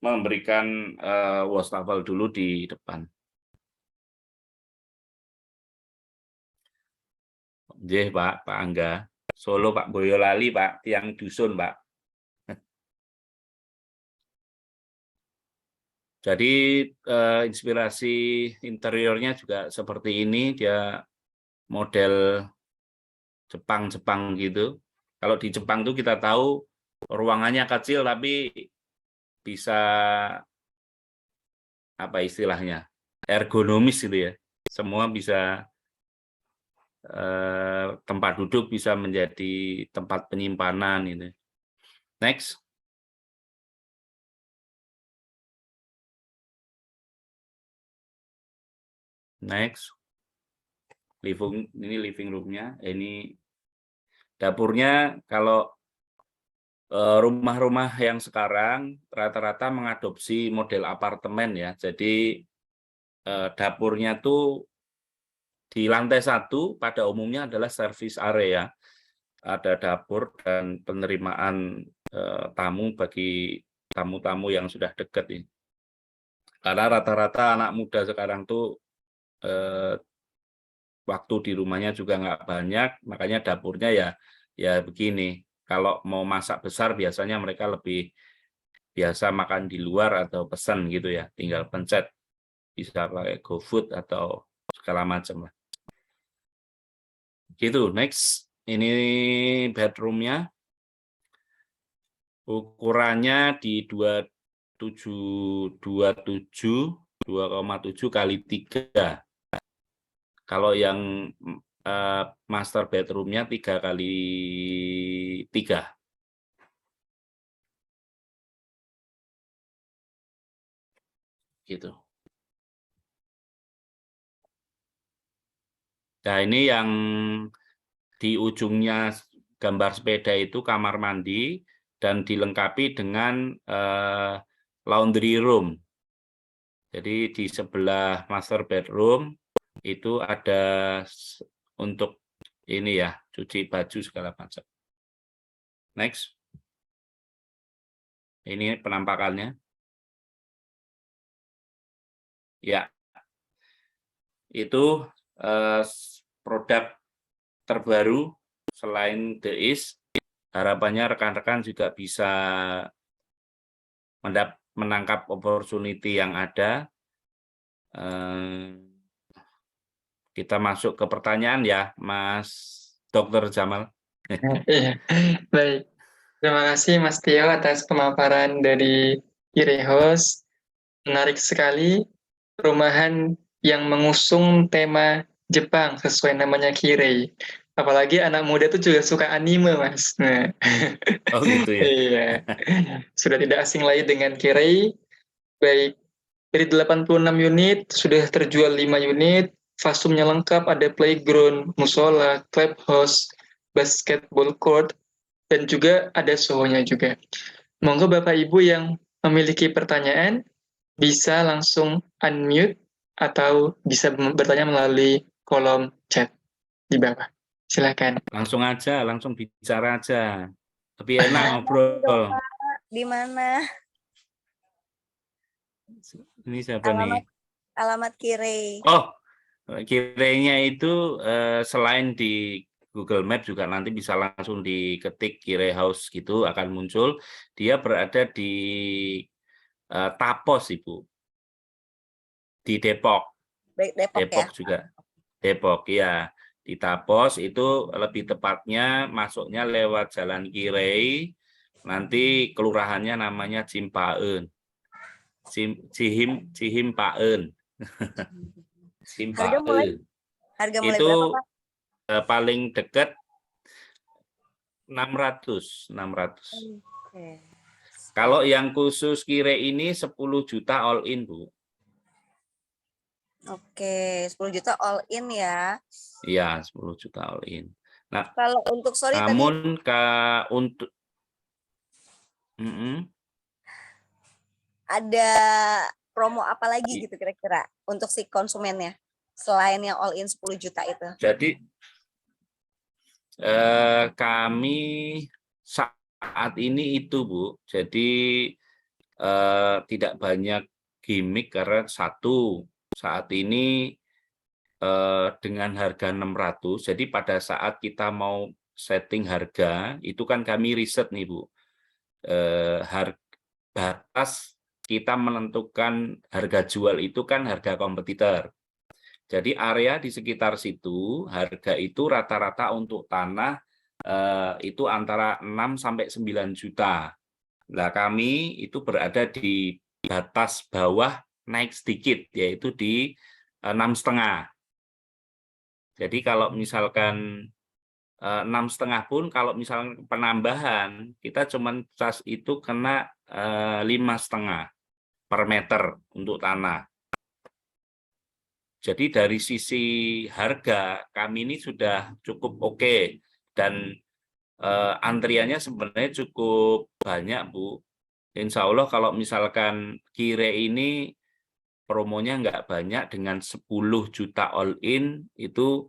memberikan wastafel dulu di depan. Nggih, Pak Angga. Solo Pak Boyolali, Pak, tiang dusun, Pak. Jadi inspirasi interiornya juga seperti ini, dia model Jepang-Jepang gitu. Kalau di Jepang tuh kita tahu ruangannya kecil tapi bisa apa istilahnya, ergonomis gitu ya. Semua bisa tempat duduk bisa menjadi tempat penyimpanan gitu. Next. Next. Ini living room-nya. Ini dapurnya. Kalau rumah-rumah yang sekarang rata-rata mengadopsi model apartemen ya. Jadi dapurnya tuh di lantai 1 pada umumnya adalah service area. Ada dapur dan penerimaan tamu bagi tamu-tamu yang sudah dekat ini. Karena rata-rata anak muda sekarang tuh waktu di rumahnya juga nggak banyak, makanya dapurnya ya begini. Kalau mau masak besar biasanya mereka lebih biasa makan di luar atau pesan gitu ya, tinggal pencet, bisa pakai GoFood atau segala macam lah. Gitu. Next, ini bedroomnya, ukurannya di 2,7 kali 3. Kalau yang master bedroomnya 3 kali 3. Gitu. Nah, ini yang di ujungnya gambar sepeda itu kamar mandi dan dilengkapi dengan laundry room. Jadi di sebelah master bedroom itu ada untuk ini ya, cuci baju segala macam. Next. Ini penampakannya. Ya. Itu produk terbaru selain The East. Harapannya rekan-rekan juga bisa menangkap opportunity yang ada. Kita masuk ke pertanyaan ya, Mas Dr. Jamal. Iya, baik. Terima kasih Mas Tio atas pemaparan dari Kirehos. Menarik sekali, perumahan yang mengusung tema Jepang sesuai namanya Kirei. Apalagi anak muda itu juga suka anime, Mas. Nah. Oh gitu ya. Iya. Sudah tidak asing lagi dengan Kirei. Baik, dari 86 unit, sudah terjual 5 unit, fasumnya lengkap, ada playground, musola, clubhouse, basketball court, dan juga ada sohonya juga. Monggo Bapak Ibu yang memiliki pertanyaan, bisa langsung unmute atau bisa bertanya melalui kolom chat di bawah. Silakan. Langsung aja, langsung bicara aja. Lebih enak ngobrol. Di mana? Ini siapa nih? Alamat Kirei. Oh, Kirei-nya itu selain di Google Map juga nanti bisa langsung diketik Kirei House gitu akan muncul. Dia berada di Tapos, Ibu. Di Depok. Depok ya? Juga. Depok, ya. Di Tapos itu lebih tepatnya masuknya lewat Jalan Kirei, nanti kelurahannya namanya Cimpaen. Cihimpaen. Cimpaen. Harga mulai itu berapa, Pak? Paling dekat 600. Okay. Kalau yang khusus Kirei ini 10 juta all in, Bu. Oke, 10 juta all in ya. Iya, 10 juta all in. Nah, kalau untuk namun untuk Mm-mm. Ada promo apa lagi gitu kira-kira untuk si konsumennya selain yang all in 10 juta itu? Jadi kami saat ini itu Bu, jadi tidak banyak gimmick karena satu saat ini dengan harga 600. Jadi pada saat kita mau setting harga itu kan kami riset nih Bu, batas kita menentukan harga jual itu kan harga kompetitor. Jadi area di sekitar situ harga itu rata-rata untuk tanah itu antara 6 sampai 9 juta. Nah, kami itu berada di batas bawah naik sedikit yaitu di 6,5. Jadi kalau misalkan 6,5 pun kalau misalnya penambahan kita cuman cas itu kena 5,5 per meter untuk tanah. Jadi dari sisi harga kami ini sudah cukup oke dan antriannya sebenarnya cukup banyak Bu. Insya Allah kalau misalkan Kire ini promonya nggak banyak dengan 10 juta all in itu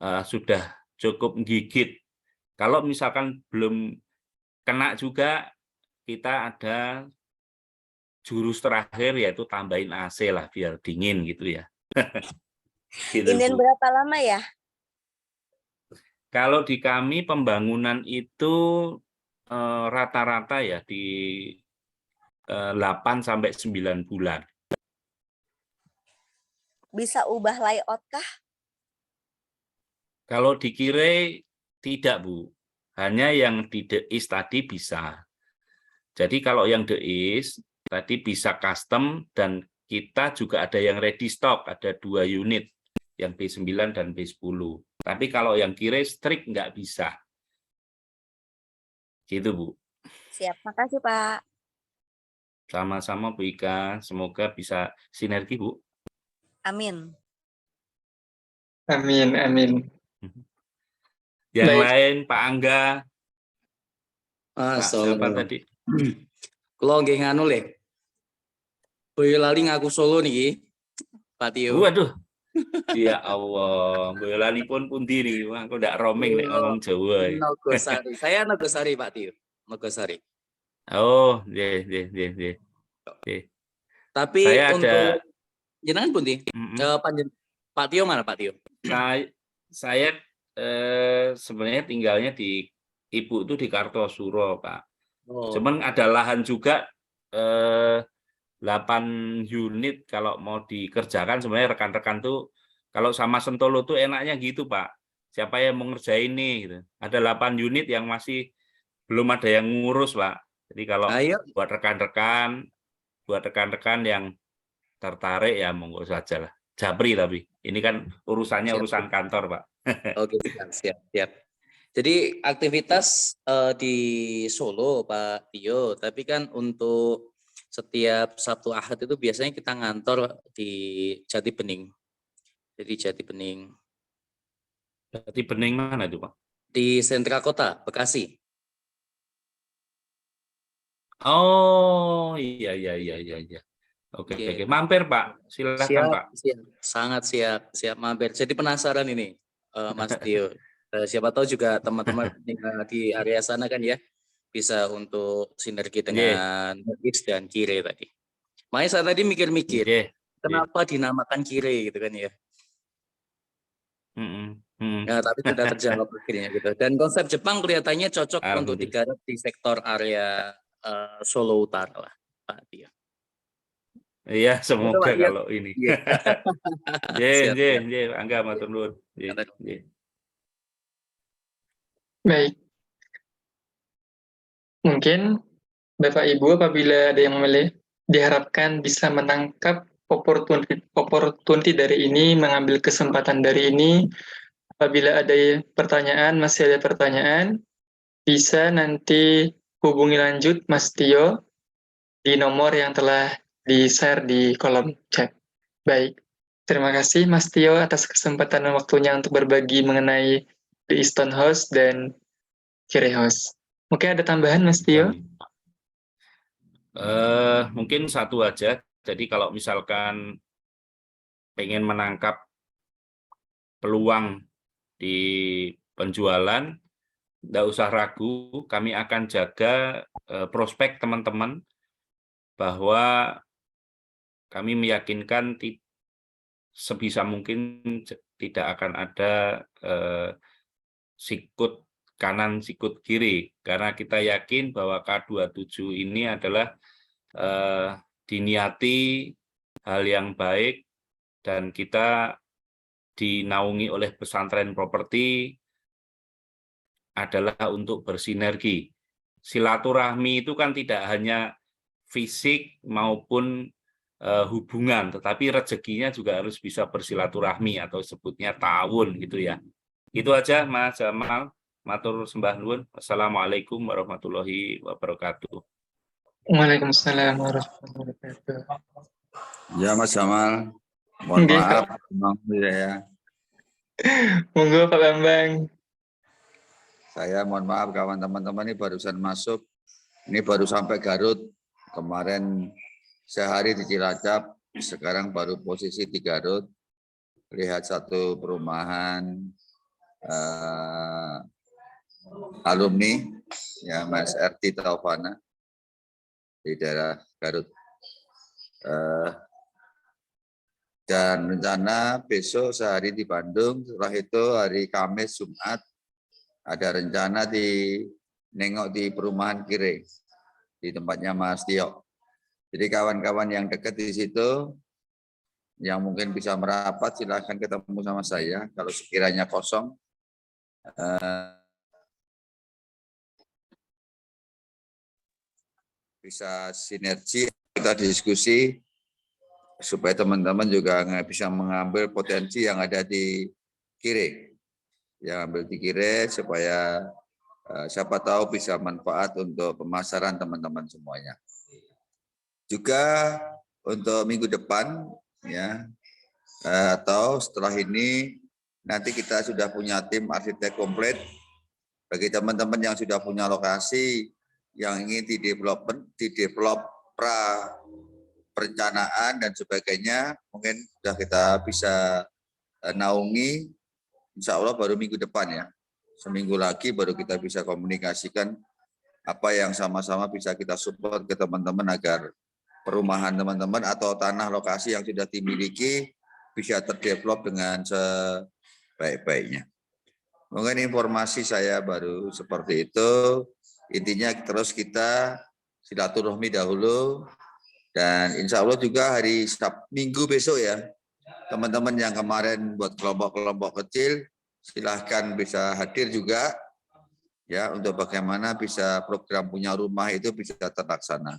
sudah cukup gigit. Kalau misalkan belum kena juga kita ada jurus terakhir yaitu tambahin AC lah biar dingin gitu ya. Gitu, Inden Bu. berapa lama ya? Kalau di kami pembangunan itu rata-rata ya di 8 sampai 9 bulan. Bisa ubah layout kah? Kalau di Kire tidak Bu, hanya yang di The East tadi bisa. Jadi kalau yang The East tadi bisa custom dan kita juga ada yang ready stock, ada 2 unit, yang B9 dan B10. Tapi kalau yang Kire strict nggak bisa. Gitu Bu. Siap, makasih Pak. Sama-sama Bu Ika, semoga bisa sinergi Bu. Amin. Amin, amin. Yang Baik. lain Pak Angga, Ah, Pak siapa tadi? Kalau nggih nganu le. Boyolali ngaku Solo niki. Pak Tio. Waduh. Ya Allah, Boyolali pun pundi nih, Wah, aku ndak roaming nek ngomong Jawa. Nogosari. Saya Nogosari Pak Tio. Nogosari. Oh, nggih. Tapi Saya ada untuk jenengan pundi? Mm-mm. Pak Tio mana Pak Tio? Saya sebenarnya tinggalnya di Ibu itu di Kartosuro, Pak. Oh. Cuman ada lahan juga 8 unit kalau mau dikerjakan sebenarnya rekan-rekan tuh kalau sama Sentolo tuh enaknya gitu, Pak. Siapa yang mau ngerjain nih gitu. Ada 8 unit yang masih belum ada yang ngurus, Pak. Jadi kalau buat rekan-rekan yang tertarik ya monggo saja lah. Japri tapi ini kan urusannya urusan kantor, Pak. Oke, siap. Jadi aktivitas di Solo Pak Tio, tapi kan untuk setiap Sabtu Ahad itu biasanya kita ngantor di Jati Bening. Jadi Jati Bening. Jati Bening mana itu, Pak? Di sentra kota Bekasi. Oh, iya. Oke. Mampir, Pak. Silakan, Siap, Pak. Sangat siap mampir. Jadi penasaran ini, Mas Tio. Siapa tahu juga teman-teman di area sana kan ya bisa untuk sinergi dengan X dan Kire tadi. Makanya saya tadi mikir-mikir, kenapa dinamakan Kire gitu kan ya. Nah, tapi sudah terjawab akhirnya gitu. Dan konsep Jepang kelihatannya cocok untuk digarap di sektor area Solo Utara lah, Pak Tio. Iya, semoga kalau ini. Nggih, Angga matur nuwun. Baik. Mungkin Bapak Ibu apabila ada yang memilih diharapkan bisa menangkap opportunity dari ini, mengambil kesempatan dari ini. Apabila ada pertanyaan, masih ada pertanyaan, bisa nanti hubungi lanjut Mas Tio di nomor yang telah di-share di kolom chat. Baik, terima kasih Mas Tio atas kesempatan dan waktunya untuk berbagi mengenai The Easton House dan Kire House. Mungkin ada tambahan Mas Tio? Mungkin satu aja. Jadi kalau misalkan pengen menangkap peluang di penjualan, tidak usah ragu, kami akan jaga prospek teman-teman bahwa kami meyakinkan sebisa mungkin tidak akan ada sikut kanan, sikut kiri, karena kita yakin bahwa K27 ini adalah diniati hal yang baik dan kita dinaungi oleh pesantren properti adalah untuk bersinergi. Silaturahmi itu kan tidak hanya fisik maupun hubungan, tetapi rezekinya juga harus bisa bersilaturahmi atau sebutnya ta'awun gitu ya. Itu aja Mas Jamal. Matur sembah nuwun. Assalamualaikum warahmatullahi wabarakatuh. Waalaikumsalam warahmatullahi wabarakatuh. Ya Mas Jamal, mohon Nggih, maaf, Pak. memang ya. Monggo Pak Bambang. Saya mohon maaf kawan teman-teman ini barusan masuk, ini baru sampai Garut, kemarin sehari di Cilacap, sekarang baru posisi di Garut, lihat satu perumahan alumni, ya Mas RT Taufana, di daerah Garut. Dan rencana besok sehari di Bandung, setelah itu hari Kamis, Jumat, ada rencana nengok di perumahan Kire, di tempatnya Mas Tio. Jadi kawan-kawan yang dekat di situ, yang mungkin bisa merapat, silahkan ketemu sama saya. Kalau sekiranya kosong, bisa sinergi, kita diskusi, supaya teman-teman juga bisa mengambil potensi yang ada di Kire. Yang ambil di Kire supaya siapa tahu bisa manfaat untuk pemasaran teman-teman semuanya. Juga untuk minggu depan ya atau setelah ini nanti kita sudah punya tim arsitek komplit. Bagi teman-teman yang sudah punya lokasi yang ingin didevelop perencanaan dan sebagainya, mungkin sudah kita bisa naungi, insya Allah baru minggu depan ya. Seminggu lagi baru kita bisa komunikasikan apa yang sama-sama bisa kita support ke teman-teman agar perumahan teman-teman atau tanah lokasi yang sudah dimiliki bisa terdevelop dengan sebaik-baiknya. Mungkin informasi saya baru seperti itu. Intinya terus kita silaturahmi dahulu. Dan insya Allah juga hari Minggu besok ya, teman-teman yang kemarin buat kelompok-kelompok kecil, silahkan bisa hadir juga ya untuk bagaimana bisa program punya rumah itu bisa terlaksana.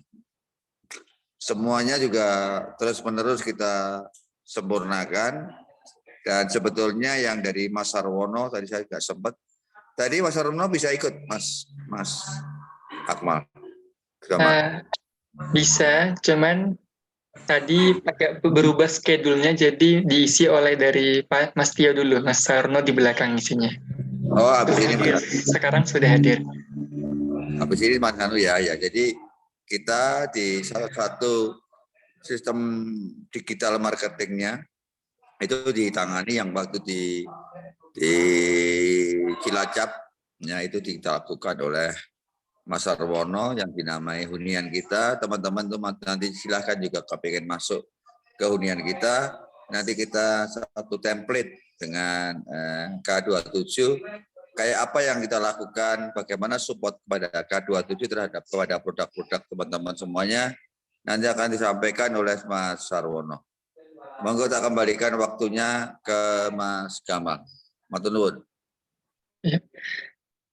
Semuanya juga terus-menerus kita sempurnakan. Dan sebetulnya yang dari Mas Sarwono tadi saya nggak sempat. Tadi Mas Sarwono bisa ikut, Mas Akmal. Bisa, cuman tadi agak berubah schedule-nya jadi diisi oleh dari Pak Mas Tio dulu, Mas Sarno di belakang isinya. Oh, habis ini hadir. Sekarang sudah hadir. Habis ini Mas Anu ya. Jadi kita di salah satu sistem digital marketingnya itu ditangani yang waktu di Cilacap, ya itu dilakukan oleh Mas Sarwono yang dinamai hunian kita. Teman-teman tuh nanti silahkan juga kepengen masuk ke hunian kita. Nanti kita satu template dengan K27. Kayak apa yang kita lakukan, bagaimana support kepada K27 terhadap kepada produk-produk teman-teman semuanya. Nanti akan disampaikan oleh Mas Sarwono. Monggo tak kembalikan waktunya ke Mas Gamal. Matur nuwun. Ya.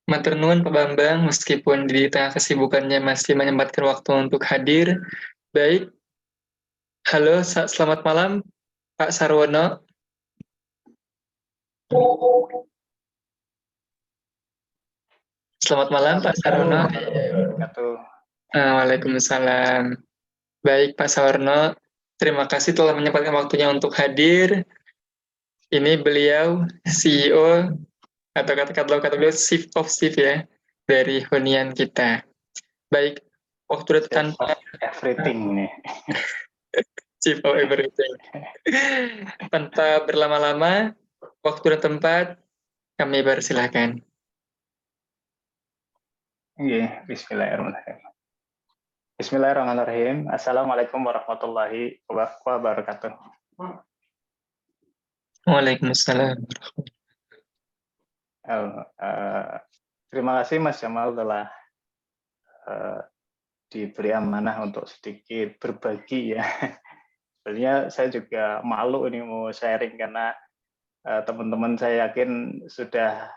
Matur nuwun Pak Bambang, meskipun di tengah kesibukannya masih menyempatkan waktu untuk hadir. Baik. Halo, selamat malam Pak Sarwono. Selamat malam Pak Sarwono. Waalaikumsalam. Baik Pak Sarwono, terima kasih telah menyempatkan waktunya untuk hadir. Ini beliau CEO atau kata beliau Chief of Chief ya dari hunian kita. Baik, waktu dan Chief of everything nih. chief of everything. Tanpa berlama-lama, waktu dan tempat kami persilahkan. Iya, bismillahirrahmanirrahim. Bismillahirrahmanirrahim. Assalamualaikum warahmatullahi wabarakatuh. Waalaikumsalam. Terima kasih Mas Jamal telah diberi amanah untuk sedikit berbagi ya. Sebenarnya saya juga malu ini mau sharing karena teman-teman saya yakin sudah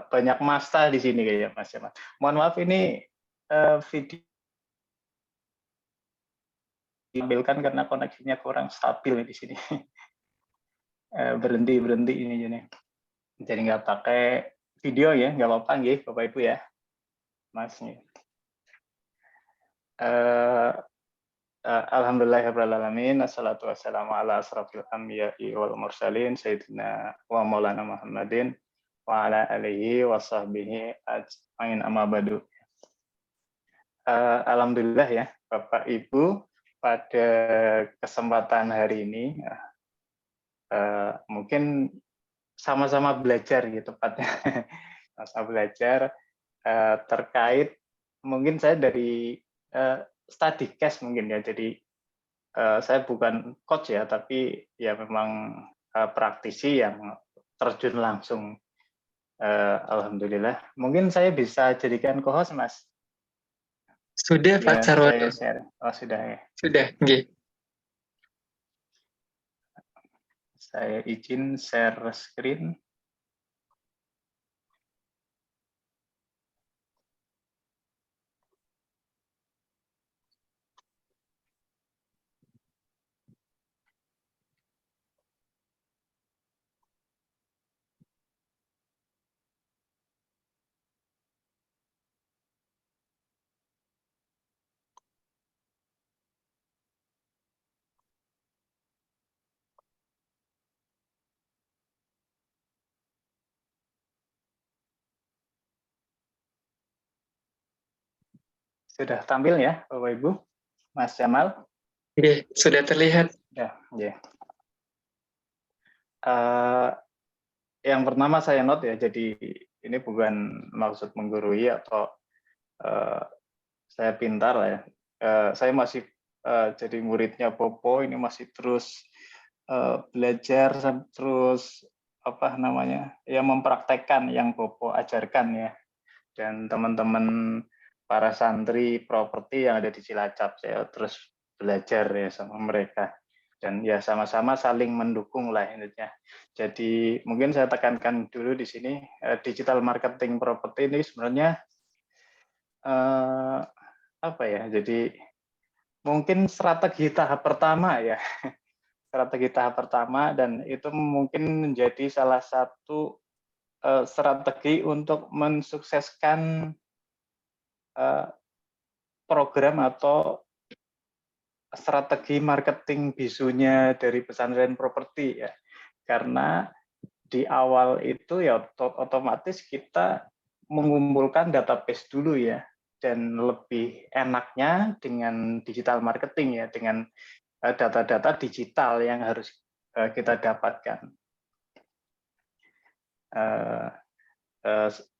banyak masta di sini kayaknya Mas Jamal. Mohon maaf ini video diambilkan karena koneksinya kurang stabil di sini. Berhenti ini jadi nggak pakai video ya, nggak apa-apa nggih Bapak Ibu ya, Mas. Alhamdulillahirrahmanirrahim. Assalatu wassalamu ala asrafil anbiya'i wal mursalin sayyidina wa maulana Muhammadin wa ala alihi wa sahbihi ajmain amma ba'du. Alhamdulillah ya Bapak Ibu, pada kesempatan hari ini mungkin sama-sama belajar gitu tepatnya. Sama-sama belajar terkait, mungkin saya dari study case mungkin ya, jadi saya bukan coach ya, tapi ya memang praktisi yang terjun langsung. Alhamdulillah, mungkin saya bisa jadikan co-host Mas. Sudah Pak Sarwono. Oh sudah ya. Sudah, nggih. Saya izin share screen. Sudah tampil ya Bapak Ibu, Mas Jamal? Nggih, sudah terlihat. Ya, ya. Yang pertama saya note ya, jadi ini bukan maksud menggurui atau saya pintar lah ya. Saya masih jadi muridnya Popo, ini masih terus belajar, terus apa namanya ya, mempraktekkan yang Popo ajarkan ya. Dan teman-teman para santri properti yang ada di Cilacap, saya terus belajar ya sama mereka, dan ya sama-sama saling mendukung lah intinya. Jadi mungkin saya tekankan dulu di sini, digital marketing properti ini sebenarnya apa ya, jadi mungkin strategi tahap pertama ya, strategi tahap pertama, dan itu mungkin menjadi salah satu strategi untuk mensukseskan program atau strategi marketing bisunya dari pesantren properti ya. Karena di awal itu ya otomatis kita mengumpulkan database dulu ya, dan lebih enaknya dengan digital marketing ya, dengan data-data digital yang harus kita dapatkan.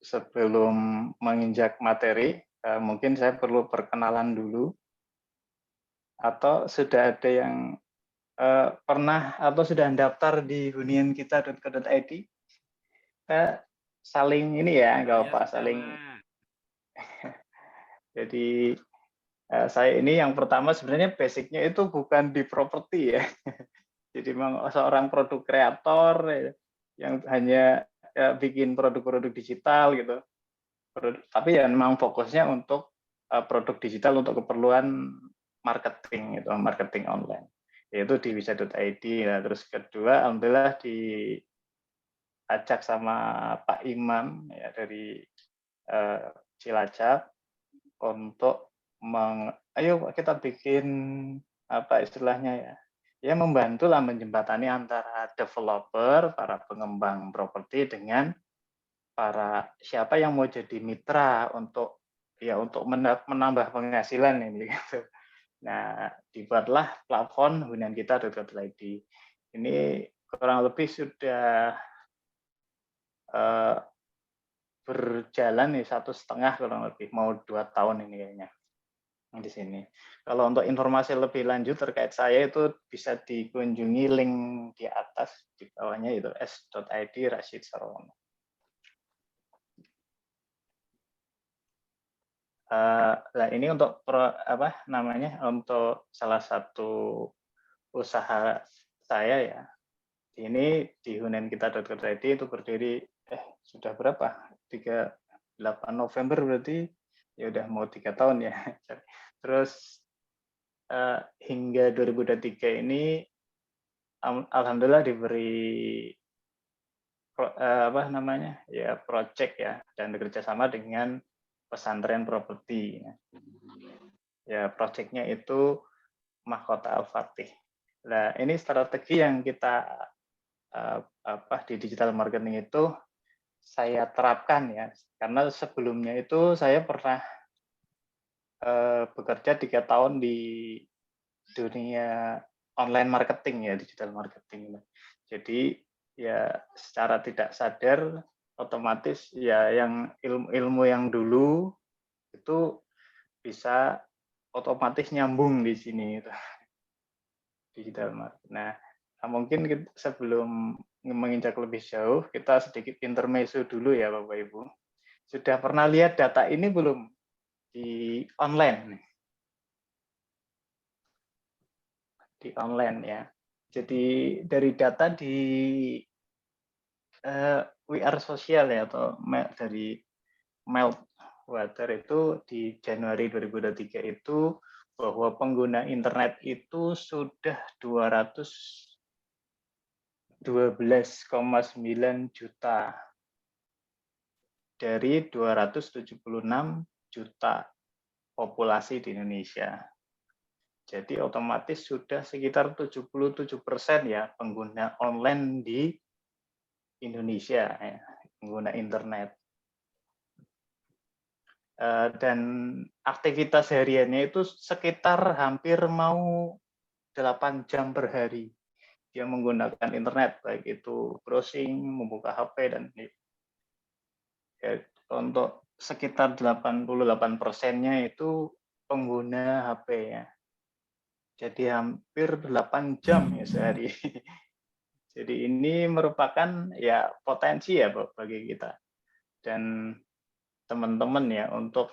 Sebelum menginjak materi, mungkin saya perlu perkenalan dulu. Atau sudah ada yang pernah atau sudah daftar di huniankita.co.id? Saling ini ya, nggak apa, saling. Jadi saya ini yang pertama sebenarnya basicnya itu bukan di properti ya. Jadi memang seorang produk kreator yang hanya bikin produk-produk digital gitu. Tapi ya memang fokusnya untuk produk digital untuk keperluan marketing gitu, marketing online. Yaitu di wisa.id. Nah, terus kedua, alhamdulillah diajak sama Pak Imam ya dari Cilacap untuk ayo kita bikin apa istilahnya ya. Ya membantulah menjembatani antara developer, para pengembang properti dengan para siapa yang mau jadi mitra untuk ya untuk menambah penghasilan ini gitu. Nah, dibuatlah platform huniankita.id. Ini kurang lebih sudah berjalan nih 1,5 kurang lebih, mau 2 tahun ini kayaknya di sini. Kalau untuk informasi lebih lanjut terkait saya itu bisa dikunjungi link di atas, di bawahnya itu s.id Rashid Sarwono. Nah ini untuk untuk salah satu usaha saya ya. Ini di huniankita.id itu berdiri sudah berapa? 8 November berarti ya udah mau 3 tahun ya. Terus hingga 2023 ini alhamdulillah diberi project ya, dan bekerjasama dengan pesantren properti. Ya, projectnya itu Mahkota Al-Fatih. Nah, ini strategi yang kita di digital marketing itu saya terapkan ya, karena sebelumnya itu saya pernah bekerja 3 tahun di dunia online marketing ya, digital marketing. Jadi ya secara tidak sadar otomatis ya yang ilmu yang dulu itu bisa otomatis nyambung di sini gitu. Digital marketing. Nah, mungkin sebelum menginjak lebih jauh, kita sedikit intermezzo dulu ya Bapak Ibu. Sudah pernah lihat data ini belum di online? Di online ya. Jadi dari data di WR Sosial ya, atau dari Meltwater itu di Januari 2023 itu bahwa pengguna internet itu sudah 212,9 juta dari 276 juta populasi di Indonesia. Jadi otomatis sudah sekitar 77% ya pengguna online di Indonesia, ya, pengguna internet. Dan aktivitas hariannya itu sekitar hampir mau 8 jam per hari. Dia menggunakan internet, baik itu browsing, membuka HP, dan ya, untuk sekitar 88%-nya itu pengguna HP ya. Jadi hampir 8 jam ya sehari. Jadi ini merupakan ya potensi ya bagi kita. Dan teman-teman ya untuk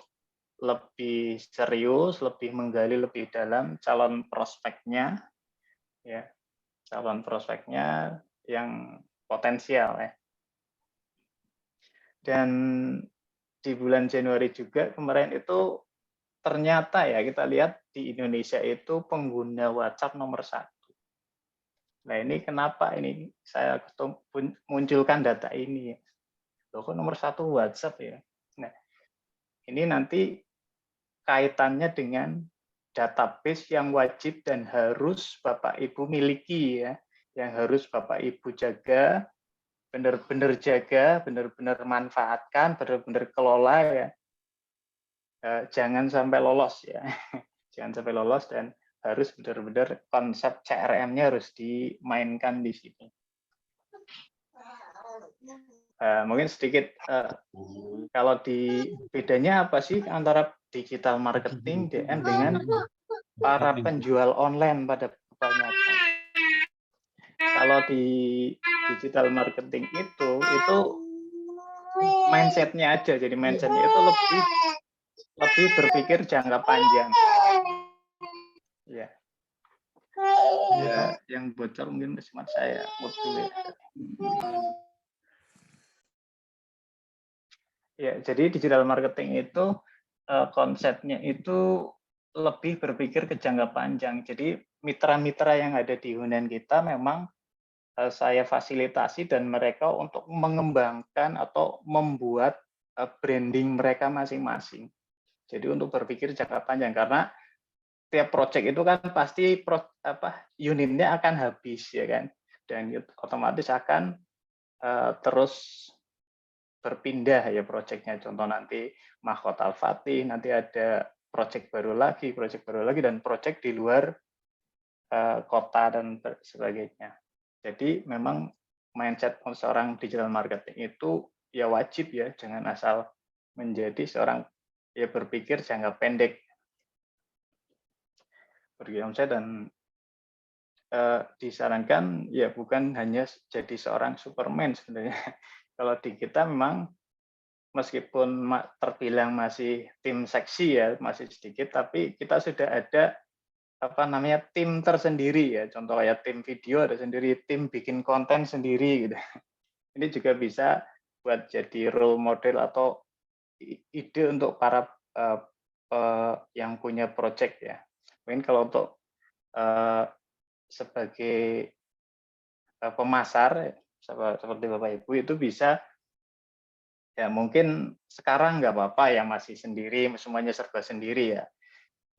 lebih serius, lebih menggali lebih dalam calon prospeknya ya. Calon prospeknya yang potensial ya. Dan di bulan Januari juga kemarin itu ternyata ya kita lihat di Indonesia itu pengguna WhatsApp nomor 1. Nah ini kenapa ini saya munculkan data ini? Loh kok nomor 1 WhatsApp ya? Nah ini nanti kaitannya dengan database yang wajib dan harus Bapak Ibu miliki ya, yang harus Bapak Ibu jaga, benar-benar jaga, benar-benar manfaatkan, benar-benar kelola ya. Jangan sampai lolos ya, jangan sampai lolos, dan harus benar-benar konsep CRM-nya harus dimainkan di sini. Mungkin sedikit kalau di bedanya apa sih antara digital marketing DM dengan para penjual online pada kebanyakan. Kalau di digital marketing itu mindsetnya aja, jadi mindsetnya itu lebih berpikir jangka panjang. Ya. Ya, yang bocor mungkin cuma saya dulu ya. Ya, jadi digital marketing itu konsepnya itu lebih berpikir ke jangka panjang. Jadi mitra-mitra yang ada di hunian kita memang saya fasilitasi dan mereka untuk mengembangkan atau membuat branding mereka masing-masing. Jadi untuk berpikir jangka panjang, karena tiap project itu kan pasti unitnya akan habis ya kan, dan otomatis akan terus berpindah ya proyeknya. Contoh nanti Mahkota Al-Fatih, nanti ada proyek baru lagi, dan proyek di luar kota dan sebagainya. Jadi memang mindset seorang digital marketing itu ya wajib ya, jangan asal menjadi seorang ya berpikir jangka pendek. Omset dan disarankan ya bukan hanya jadi seorang Superman sebenarnya. Kalau di kita memang meskipun terbilang masih tim seksi ya, masih sedikit, tapi kita sudah ada tim tersendiri ya. Contoh kayak tim video ada sendiri, tim bikin konten sendiri gitu. Ini juga bisa buat jadi role model atau ide untuk para yang punya project ya. Mungkin kalau untuk sebagai pemasar seperti Bapak Ibu itu bisa ya mungkin sekarang nggak apa-apa ya masih sendiri, semuanya serba sendiri ya,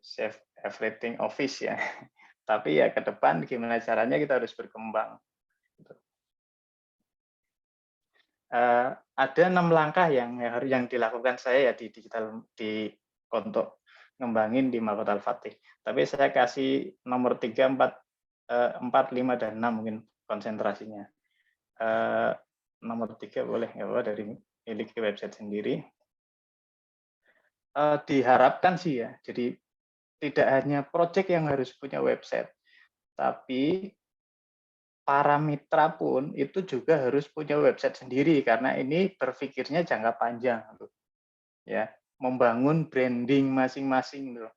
save everything office ya. Tapi ya ke depan gimana caranya kita harus berkembang. Ada 6 langkah yang dilakukan saya ya di digital untuk ngembangin di Mahkota Al-Fatih. Tapi saya kasih nomor 3, 4, 5 dan 6 mungkin konsentrasinya. Nomor 3 boleh nggak apa dari milik website sendiri. Diharapkan sih ya, jadi tidak hanya project yang harus punya website, tapi para mitra pun itu juga harus punya website sendiri karena ini berpikirnya jangka panjang loh. Ya, membangun branding masing-masing loh.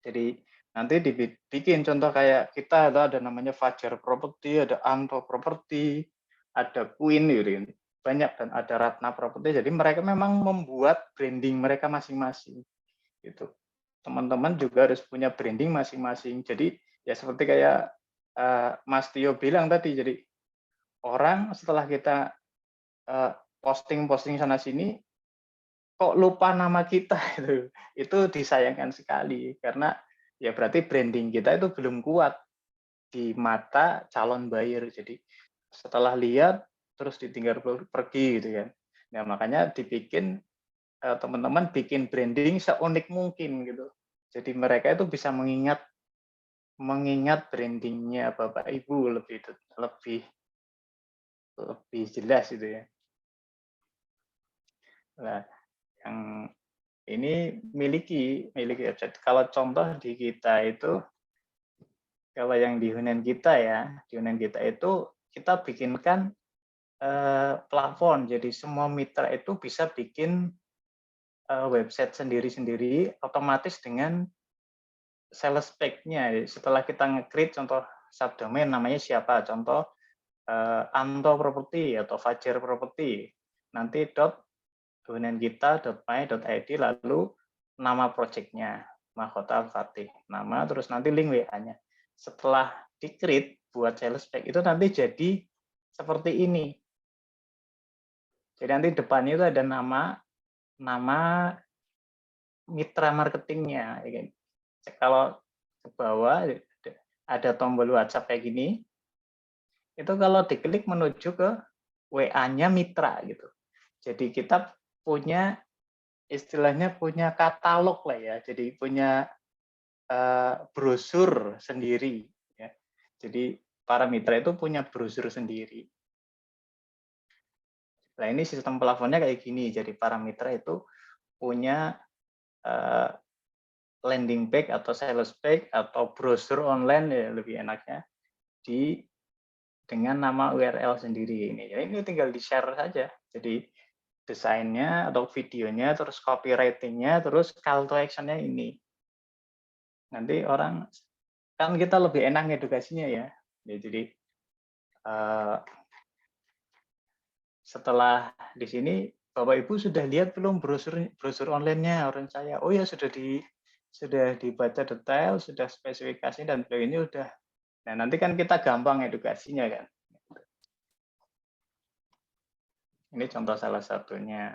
Jadi nanti dibikin contoh kayak kita ada namanya Fajar Property, ada Anto Property, ada Queen gitu. Banyak dan ada Ratna Property. Jadi mereka memang membuat branding mereka masing-masing. Gitu. Teman-teman juga harus punya branding masing-masing. Jadi ya seperti kayak Mas Tio bilang tadi, jadi orang setelah kita posting sana sini kok lupa nama kita itu disayangkan sekali karena ya berarti branding kita itu belum kuat di mata calon buyer. Jadi setelah lihat terus ditinggal pergi gitu kan. Nah makanya dibikin teman-teman bikin branding seunik mungkin gitu. Jadi mereka itu bisa mengingat brandingnya Bapak Ibu lebih jelas gitu ya. Nah, yang ini miliki website. Kalau contoh di kita itu, kalau yang di hunian kita itu kita bikinkan plafon. Jadi semua mitra itu bisa bikin website sendiri-sendiri otomatis dengan sales pack-nya. Setelah kita nge-create contoh subdomain namanya siapa, contoh Anto Property atau Fajar Property, nanti huniankita.my.id lalu nama projectnya Mahkota Al-Fatih, nama terus nanti link WA-nya. Setelah di-create buat sales pack itu nanti jadi seperti ini. Jadi nanti depannya itu ada nama mitra marketingnya. Kalau ke bawah ada tombol WhatsApp kayak gini, itu kalau diklik menuju ke WA-nya mitra gitu. Jadi kita punya istilahnya punya katalog lah ya, jadi punya brosur sendiri. Ya. Jadi para mitra itu punya brosur sendiri. Nah ini sistem plafonnya kayak gini, jadi para mitra itu punya landing page atau sales page atau brosur online ya lebih enaknya dengan nama URL sendiri ini. Jadi ini tinggal di-share saja. Jadi desainnya atau videonya, terus copywriting-nya, terus call to action-nya ini. Nanti orang, kan kita lebih enak edukasinya ya. Jadi setelah di sini, Bapak Ibu sudah lihat belum brosur online-nya orang saya? Oh ya sudah dibaca detail, sudah spesifikasi dan ini udah. Nah nanti kan kita gampang edukasinya kan. Ini contoh salah satunya.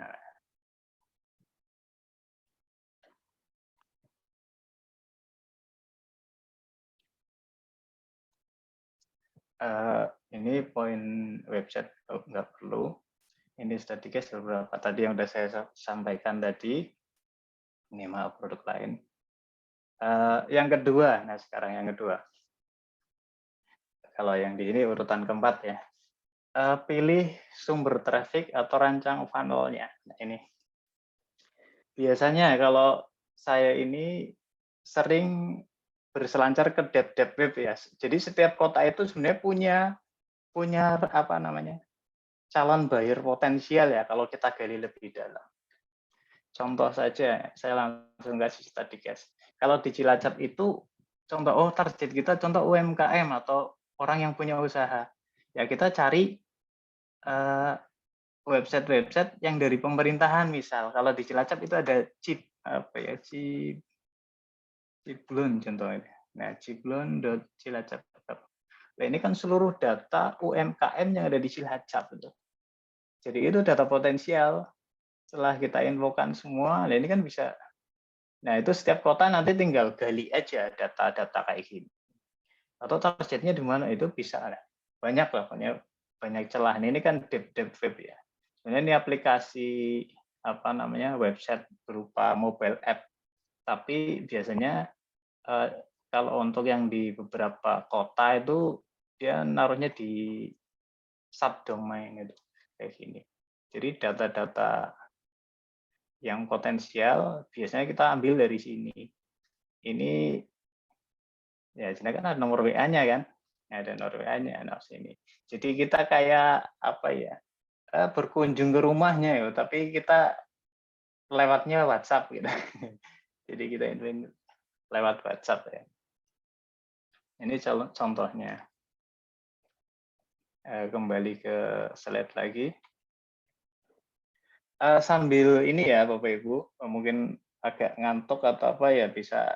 Ini poin website nggak perlu. Ini study case beberapa tadi yang sudah saya sampaikan tadi. Ini maaf produk lain. Yang kedua, nah sekarang yang kedua. Kalau yang di ini urutan keempat ya. Pilih sumber traffic atau rancang funnel-nya. Nah, ini. Biasanya kalau saya ini sering berselancar ke dev web ya. Jadi setiap kota itu sebenarnya punya apa namanya? Calon buyer potensial ya kalau kita gali lebih dalam. Contoh saja, saya langsung kasih study case. Kalau di Cilacap itu contoh target kita contoh UMKM atau orang yang punya usaha. Ya kita cari website-website yang dari pemerintahan misal. Kalau di Cilacap itu ada Ciblon contohnya. Nah, ciblon.cilacap. Nah, ini kan seluruh data UMKM yang ada di Cilacap itu. Jadi itu data potensial. Setelah kita infokan semua, nah ini kan bisa. Nah, itu setiap kota nanti tinggal gali aja data-data kayak gini. Atau targetnya di mana itu bisa. Banyak lah, banyak celah. Ini kan dev web ya. Sebenarnya ini aplikasi apa namanya website berupa mobile app. Tapi biasanya kalau untuk yang di beberapa kota itu dia naruhnya di subdomain itu kayak gini. Jadi data-data yang potensial biasanya kita ambil dari sini. Ini ya sini kan ada nomor WA-nya kan, ada nomor WA-nya nah sini. Jadi kita kayak apa ya berkunjung ke rumahnya ya, tapi kita lewatnya WhatsApp gitu. Jadi kita ini lewat WhatsApp ya. Ini contohnya. Kembali ke slide lagi. Sambil ini ya Bapak Ibu, mungkin agak ngantuk atau apa ya bisa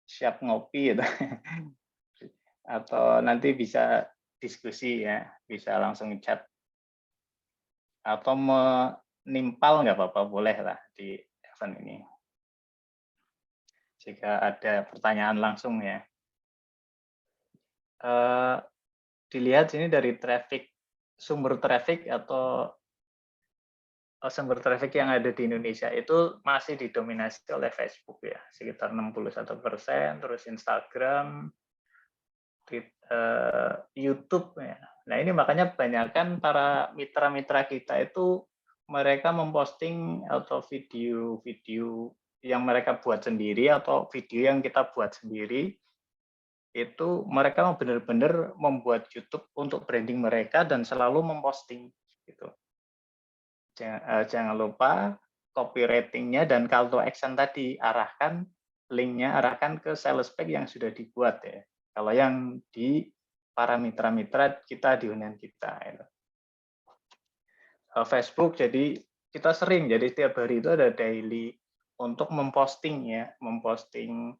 siap ngopi gitu. Atau nanti bisa diskusi ya, bisa langsung chat. Atau menimpal nggak apa-apa, boleh lah di event ini. Jika ada pertanyaan langsung ya. Dilihat sini dari sumber traffic atau sumber traffic yang ada di Indonesia itu masih didominasi oleh Facebook ya, sekitar 61%, terus Instagram, YouTube ya. Nah ini makanya kebanyakan para mitra-mitra kita itu mereka memposting atau video-video yang mereka buat sendiri atau video yang kita buat sendiri, itu mereka benar-benar membuat YouTube untuk branding mereka dan selalu memposting gitu. Jangan lupa copywriting-nya dan call to action tadi, arahkan link-nya, arahkan ke sales page yang sudah dibuat ya. Kalau yang di para mitra-mitra kita di hunian kita. Ya. Facebook, jadi kita sering, jadi setiap hari itu ada daily untuk memposting ya, memposting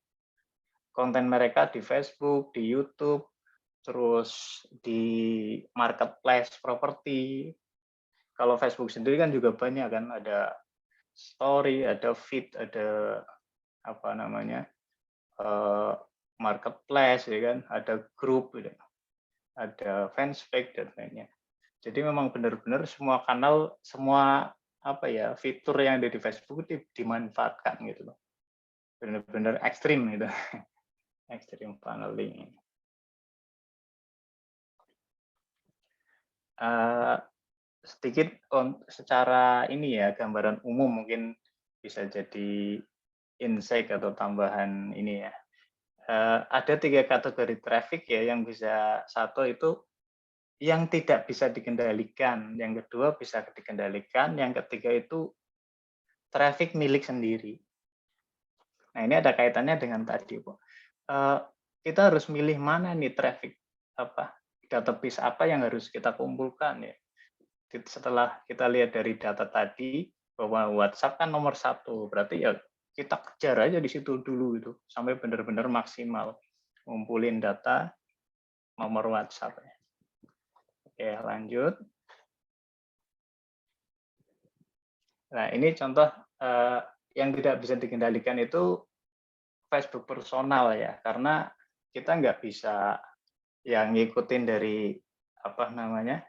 konten mereka di Facebook, di YouTube, terus di marketplace properti. Kalau Facebook sendiri kan juga banyak kan, ada story, ada feed, ada apa namanya marketplace ya kan, ada grup, gitu. Ada fanspage dan lainnya. Jadi memang benar-benar semua kanal, semua apa ya fitur yang ada di Facebook itu dimanfaatkan gitu loh. Benar-benar ekstrim gitu, ekstrim funneling. Sedikit secara ini ya gambaran umum mungkin bisa jadi insight atau tambahan ini ya. Ada 3 kategori traffic ya yang bisa, satu itu yang tidak bisa dikendalikan, yang kedua bisa dikendalikan, yang ketiga itu traffic milik sendiri. Nah ini ada kaitannya dengan tadi, Bu. Kita harus milih mana nih traffic database apa yang harus kita kumpulkan ya. Setelah kita lihat dari data tadi bahwa WhatsApp kan nomor 1, berarti ya kita kejar aja di situ dulu itu sampai benar-benar maksimal ngumpulin data nomor WhatsApp. Oke, lanjut. Nah, ini contoh yang tidak bisa dikendalikan itu Facebook personal ya, karena kita nggak bisa yang ngikutin dari apa namanya,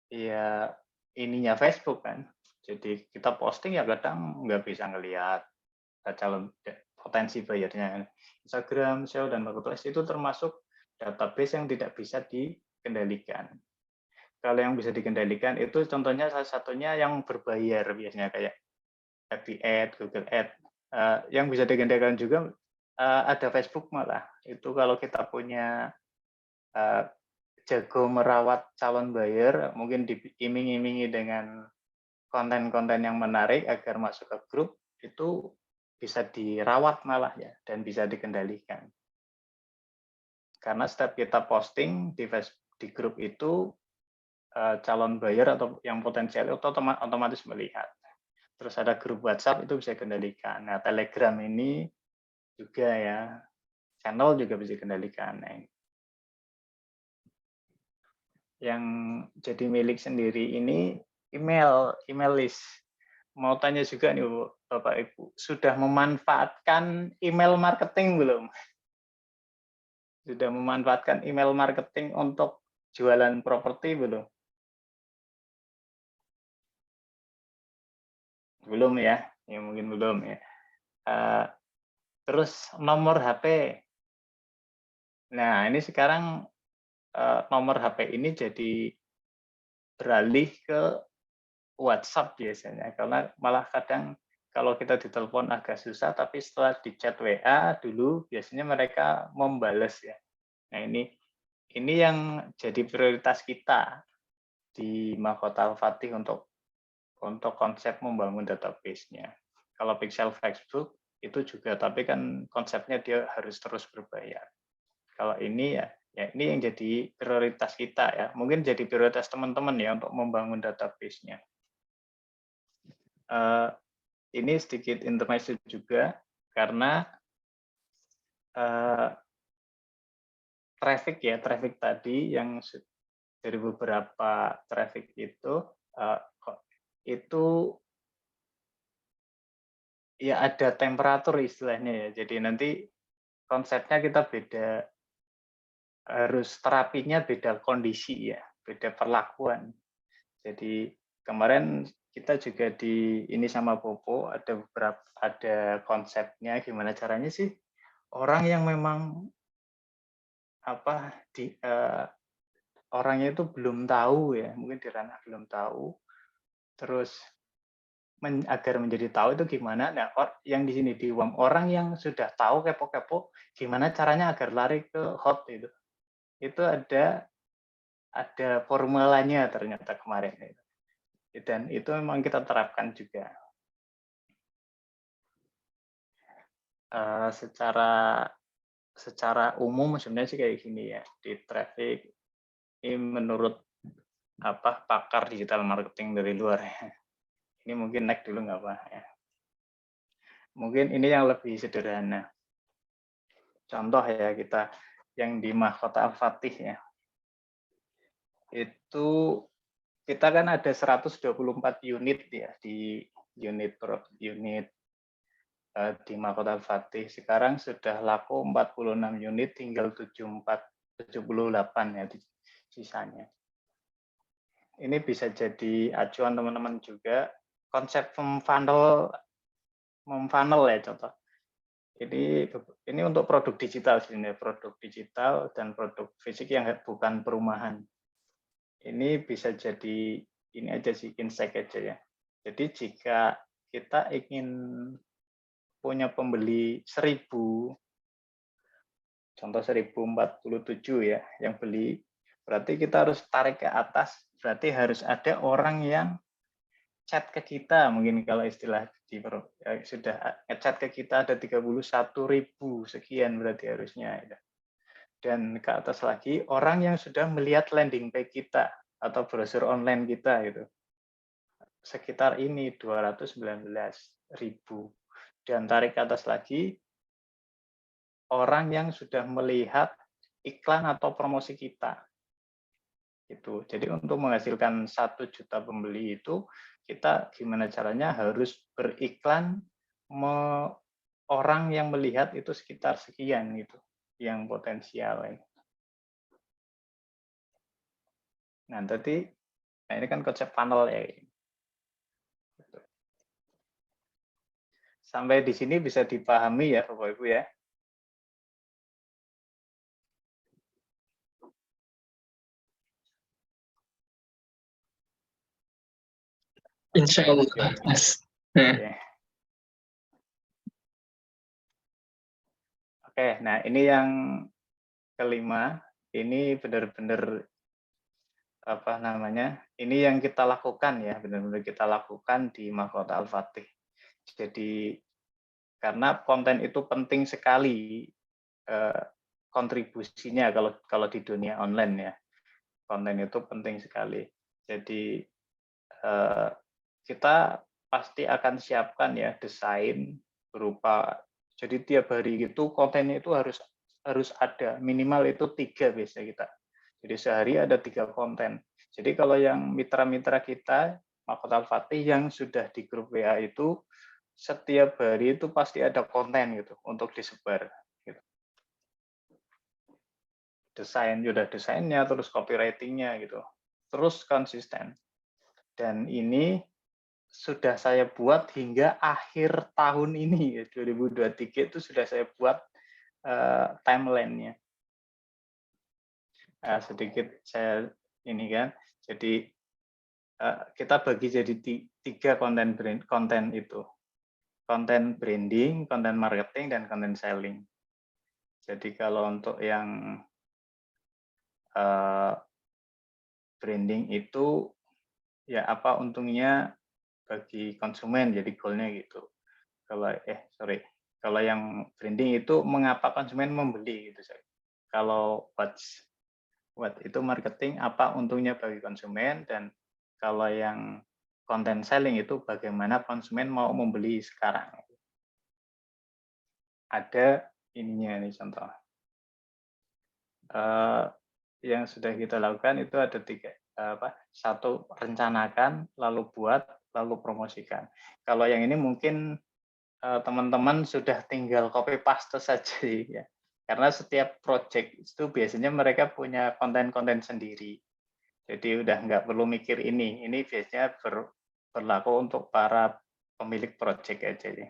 ya ininya Facebook kan. Jadi kita posting ya kadang nggak bisa ngelihat calon potensi bayarnya. Instagram, SEO, dan Marketplace itu termasuk database yang tidak bisa dikendalikan. Kalau yang bisa dikendalikan itu contohnya salah satunya yang berbayar biasanya kayak Happy Ad, Google Ad. Yang bisa dikendalikan juga ada Facebook malah. Itu kalau kita punya jago merawat calon buyer, mungkin diiming-imingi dengan konten-konten yang menarik agar masuk ke grup, itu bisa dirawat malah ya, dan bisa dikendalikan. Karena setiap kita posting di grup itu, calon buyer atau yang potensial itu otomatis melihat. Terus ada grup WhatsApp itu bisa dikendalikan. Nah, Telegram ini juga ya, channel juga bisa dikendalikan. Nah, yang jadi milik sendiri ini email list. Mau tanya juga nih Bapak Ibu, sudah memanfaatkan email marketing belum? Sudah memanfaatkan email marketing untuk jualan properti belum? Belum ya, ya mungkin belum ya. Terus nomor HP. Nah, ini sekarang nomor HP ini jadi beralih ke WhatsApp biasanya, karena malah kadang kalau kita ditelepon agak susah, tapi setelah di chat WA dulu biasanya mereka membales ya. Nah, ini yang jadi prioritas kita di Mahkota Al-Fatih untuk konsep membangun database-nya. Kalau Pixel Facebook itu juga, tapi kan konsepnya dia harus terus berbayar. Kalau ini ya ini yang jadi prioritas kita ya. Mungkin jadi prioritas teman-teman ya untuk membangun database-nya. Ini sedikit intermezzo juga karena traffic tadi yang dari beberapa traffic itu ya ada temperatur istilahnya ya. Jadi nanti konsepnya kita beda, harus terapinya beda kondisi ya, beda perlakuan. Jadi kemarin kita juga ini sama Popo ada konsepnya gimana caranya sih orang yang memang orangnya itu belum tahu ya, mungkin di ranah belum tahu, terus agar menjadi tahu itu gimana. Nah, yang di sini di WAM, orang yang sudah tahu kepo-kepo, gimana caranya agar lari ke hot itu. Itu ada formulanya ternyata kemarin. Dan itu memang kita terapkan juga. Secara umum sebenarnya sih kayak gini ya, di traffic ini menurut pakar digital marketing dari luar ya. Ini mungkin next dulu nggak apa ya. Mungkin ini yang lebih sederhana. Contoh ya kita yang di Mahkota Al-Fatih ya. Itu kita kan ada 124 unit ya di unit di Mahkota Al-Fatih. Sekarang sudah laku 46 unit, tinggal 78 ya sisanya. Ini bisa jadi acuan teman-teman juga. Konsep memfunnel ya contoh. Ini untuk produk digital sebenarnya, produk digital dan produk fisik yang bukan perumahan. Ini bisa jadi ini aja sih insight aja ya. Jadi jika kita ingin punya pembeli 1000, contoh 1047 ya yang beli, berarti kita harus tarik ke atas, berarti harus ada orang yang chat ke kita, mungkin kalau istilah sudah chat ke kita ada 31.000 sekian berarti harusnya. Dan ke atas lagi orang yang sudah melihat landing page kita atau brosur online kita gitu. Sekitar ini 219.000. Dan tarik ke atas lagi orang yang sudah melihat iklan atau promosi kita. Gitu. Jadi untuk menghasilkan 1 juta pembeli itu kita gimana caranya harus beriklan orang yang melihat itu sekitar sekian gitu yang potensial. Nah, tadi Nah, ini kan konsep funnel ya. Sampai di sini bisa dipahami ya Bapak Ibu ya. Insya Allah, Mas. Nah, Oke. Oke, nah ini yang kelima, ini benar-benar apa namanya? Ini yang kita lakukan ya, benar-benar kita lakukan di Mahkota Al-Fatih. Jadi karena konten itu penting sekali kontribusinya kalau di dunia online ya. Konten itu penting sekali. Jadi kita pasti akan siapkan ya desain berupa, jadi tiap hari itu kontennya itu harus ada minimal itu 3 biasa kita. Jadi sehari ada 3 konten. Jadi kalau yang mitra-mitra kita Mahkota Al-Fatih yang sudah di grup WA itu setiap hari itu pasti ada konten gitu untuk disebar. Gitu. Desainnya, terus copywritingnya gitu, terus konsisten. Dan ini sudah saya buat hingga akhir tahun ini ya 2023 itu sudah saya buat timeline-nya. Sedikit saya ini kan, jadi kita bagi jadi 3 konten itu, konten branding, konten marketing, dan konten selling. Jadi kalau untuk yang branding itu ya apa untungnya bagi konsumen, jadi goalnya gitu. Kalau yang branding itu mengapa konsumen membeli gitu. Kalau buat itu marketing apa untungnya bagi konsumen, dan kalau yang content selling itu bagaimana konsumen mau membeli sekarang. Ada ininya nih contoh. Yang sudah kita lakukan itu ada 3, satu rencanakan, lalu buat, lalu promosikan. Kalau yang ini mungkin teman-teman sudah tinggal copy paste saja ya. Karena setiap project itu biasanya mereka punya konten-konten sendiri. Jadi udah nggak perlu mikir ini. Ini biasanya berlaku untuk para pemilik project aja ya.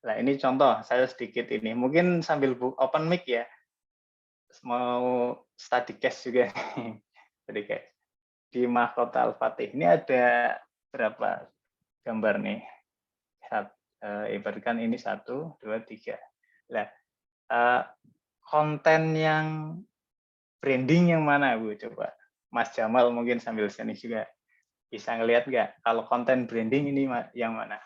Nah ini contoh, saya sedikit ini. Mungkin sambil open mic ya. Mau study case juga. Study case. Di Mahkota Al-Fatih ini ada berapa gambar nih? Ibaratkan ini 1, 2, 3. Nah, konten yang branding yang mana Bu? Coba Mas Jamal mungkin sambil sini juga bisa ngelihat nggak? Kalau konten branding ini yang mana?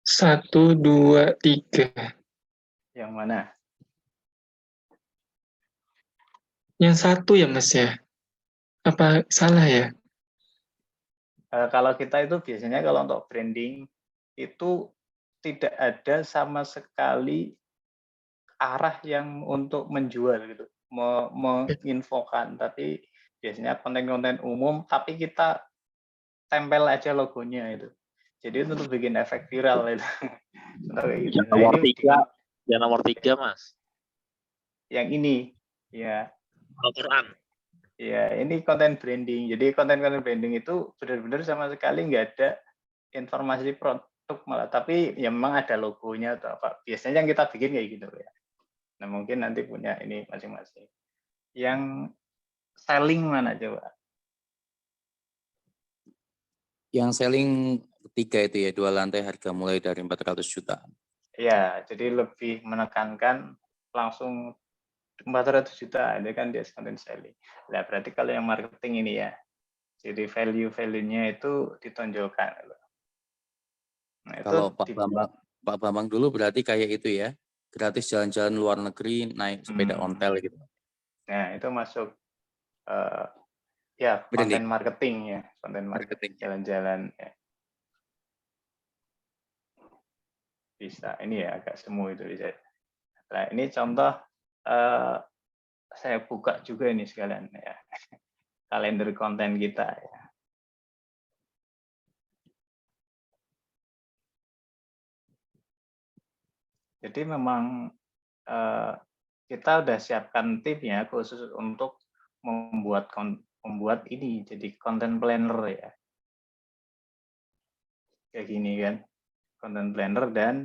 1, 2, 3. Yang mana? Yang 1 ya Mas ya? Apa salah ya? Kalau kita itu biasanya kalau untuk branding itu tidak ada sama sekali arah yang untuk menjual gitu, menginfokan, tapi biasanya konten-konten umum, tapi kita tempel aja logonya itu. Jadi untuk bikin efek viral itu. Gitu. Yang nomor 3 Mas. Yang ini, ya. Al-Quran. Ya, ini konten branding. Jadi konten-konten branding itu benar-benar sama sekali nggak ada informasi produk malah, tapi ya memang ada logonya atau apa. Biasanya yang kita bikin kayak gitu ya. Nah mungkin nanti punya ini masing-masing. Yang selling mana coba? Yang selling 3 itu ya, 2 lantai harga mulai dari 400 juta. Ya, jadi lebih menekankan langsung 400 juta, ada kan dia content selling. Nah, berarti kalau yang marketing ini ya, jadi value-nya itu ditonjolkan. Nah, itu kalau Pak Bambang dulu berarti kayak itu ya, gratis jalan-jalan luar negeri, naik sepeda ontel gitu. Nah, itu masuk ya konten marketing ya, konten marketing jalan-jalan ya. Bisa, ini ya agak semu itu bisa. Nah, ini contoh saya buka juga ini sekalian ya. Kalender konten kita ya. Jadi memang kita udah siapkan timnya khusus untuk membuat ini jadi content planner ya. Kayak gini kan, content planner, dan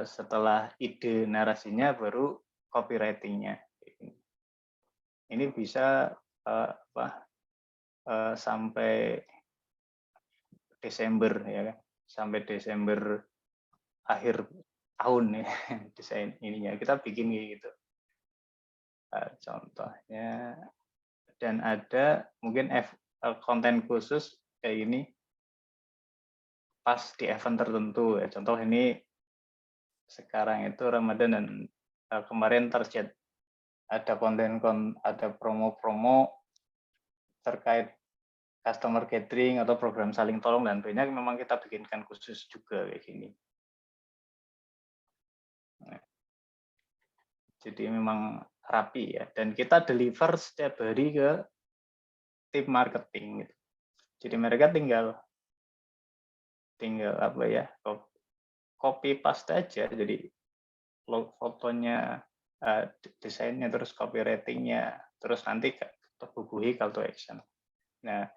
setelah ide narasinya baru copywriting-nya. Ini bisa sampai Desember ya kan, sampai Desember akhir tahun ya desain ininya kita bikin gitu. Contohnya, dan ada mungkin konten khusus kayak ini pas di event tertentu ya. Contoh ini sekarang itu Ramadan, dan kemarin terjadi ada ada promo-promo terkait customer gathering atau program saling tolong dan banyak memang kita bikinkan khusus juga kayak gini. Nah, jadi memang rapi ya, dan kita deliver setiap hari ke tim marketing gitu. Jadi mereka tinggal apa ya, copy paste aja, jadi fotonya, desainnya, terus copywriting-nya, terus nanti terhubungi call to action. Nah,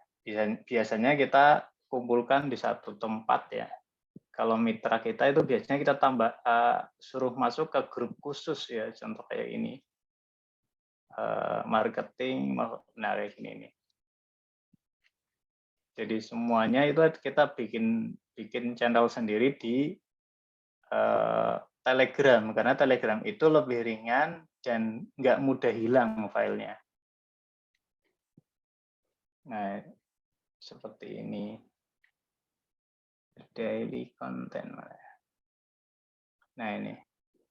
biasanya kita kumpulkan di satu tempat ya. Kalau mitra kita itu biasanya kita suruh masuk ke grup khusus ya, contoh kayak ini. Marketing, nah kayak gini nih. Jadi semuanya itu kita bikin channel sendiri di Telegram, karena Telegram itu lebih ringan dan nggak mudah hilang filenya. Nah, seperti ini. Daily content. Nah, ini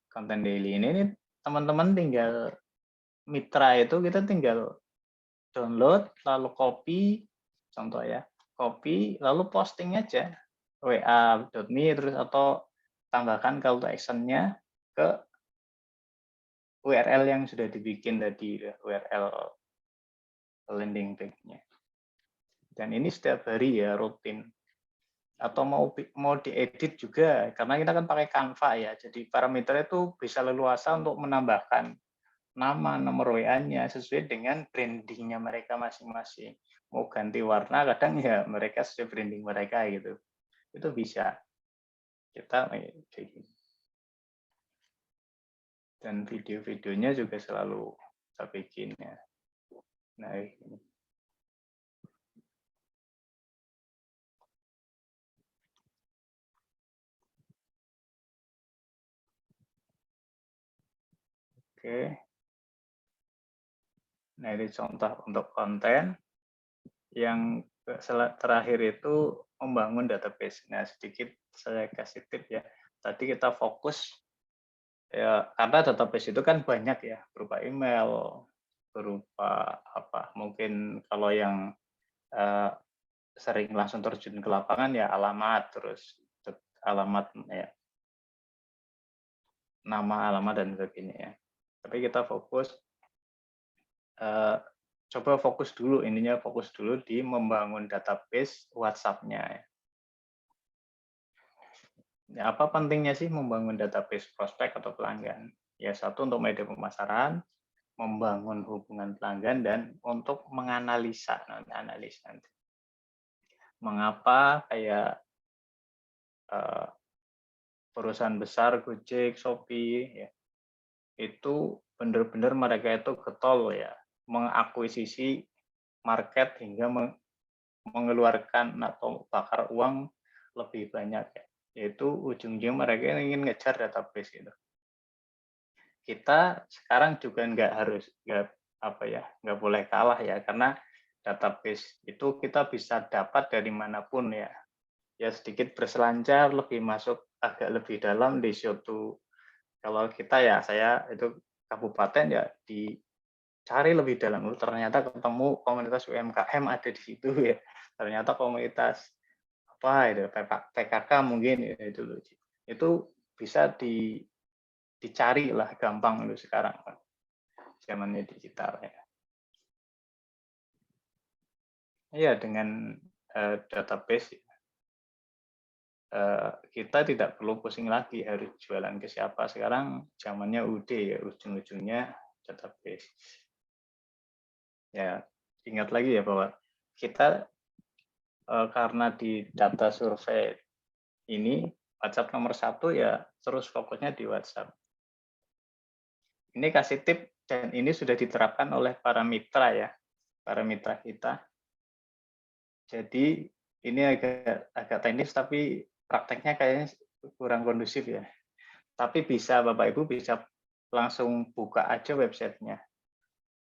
konten daily ini teman-teman tinggal mitra itu kita tinggal download lalu copy, contoh ya, copy lalu posting aja wa.me terus, atau tambahkan call to action-nya ke URL yang sudah dibikin tadi, URL landing page-nya. Dan ini setiap hari ya, rutin. Atau mau diedit juga, karena kita kan pakai Canva ya, jadi parameternya itu bisa leluasa untuk menambahkan nama, nomor WA-nya sesuai dengan brandingnya mereka masing-masing. Mau ganti warna, kadang ya mereka sesuai branding mereka gitu. Itu bisa. Kita kayak gini. Dan video-videonya juga selalu kita bikin ya. Nah, ini. Oke. Nah, ini contoh untuk konten. Yang terakhir itu membangun database. Nah, sedikit saya kasih tip ya. Tadi kita fokus ya, karena database itu kan banyak ya, berupa email, berupa apa? Mungkin kalau yang sering langsung terjun ke lapangan ya alamat, terus alamat ya, nama, alamat dan sebagainya ya. Tapi kita fokus coba fokus dulu, intinya fokus dulu di membangun database WhatsApp-nya ya. Ya, apa pentingnya sih membangun database prospek atau pelanggan? Ya, satu untuk media pemasaran, membangun hubungan pelanggan, dan untuk menganalisa nanti. Mengapa kayak perusahaan besar Gojek, Shopee ya, itu benar-benar mereka itu getol ya, mengakuisisi market hingga mengeluarkan atau bakar uang lebih banyak ya. Yaitu ujungnya mereka ingin ngejar database gitu. Kita sekarang juga nggak boleh kalah ya, karena database itu kita bisa dapat dari manapun ya. Ya sedikit berselancar, lebih masuk agak lebih dalam di suatu, kalau kita ya, saya itu kabupaten ya, dicari lebih dalam, ternyata ketemu komunitas UMKM ada di situ ya, ternyata komunitas apa itu PKK mungkin itu bisa dicari lah, gampang itu sekarang zamannya digital ya. Ya dengan database kita tidak perlu pusing lagi harus jualan ke siapa. Sekarang zamannya UD ya, ujung-ujungnya database. Ya, ingat lagi ya bahwa kita karena di data survei ini WhatsApp nomor 1 ya terus fokusnya di WhatsApp. Ini kasih tip dan ini sudah diterapkan oleh para mitra ya, para mitra kita. Jadi ini agak teknis tapi prakteknya kayaknya kurang kondusif ya. Tapi bisa Bapak Ibu bisa langsung buka aja websitenya.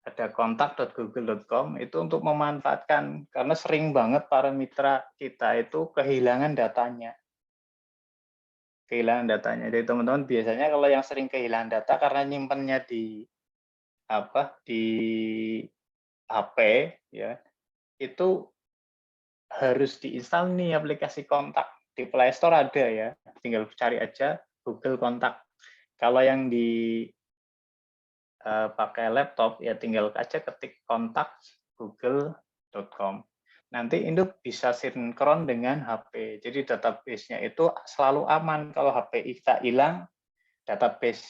Ada kontak.google.com itu untuk memanfaatkan karena sering banget para mitra kita itu kehilangan datanya. Kehilangan datanya. Jadi teman-teman biasanya kalau yang sering kehilangan data karena nyimpennya di HP ya, itu harus diinstal nih aplikasi kontak. Di Play Store ada ya, tinggal cari aja Google Kontak. Kalau yang di pakai laptop ya tinggal aja ketik kontak google.com. Nanti itu bisa sinkron dengan HP. Jadi database-nya itu selalu aman. Kalau HP kita hilang, database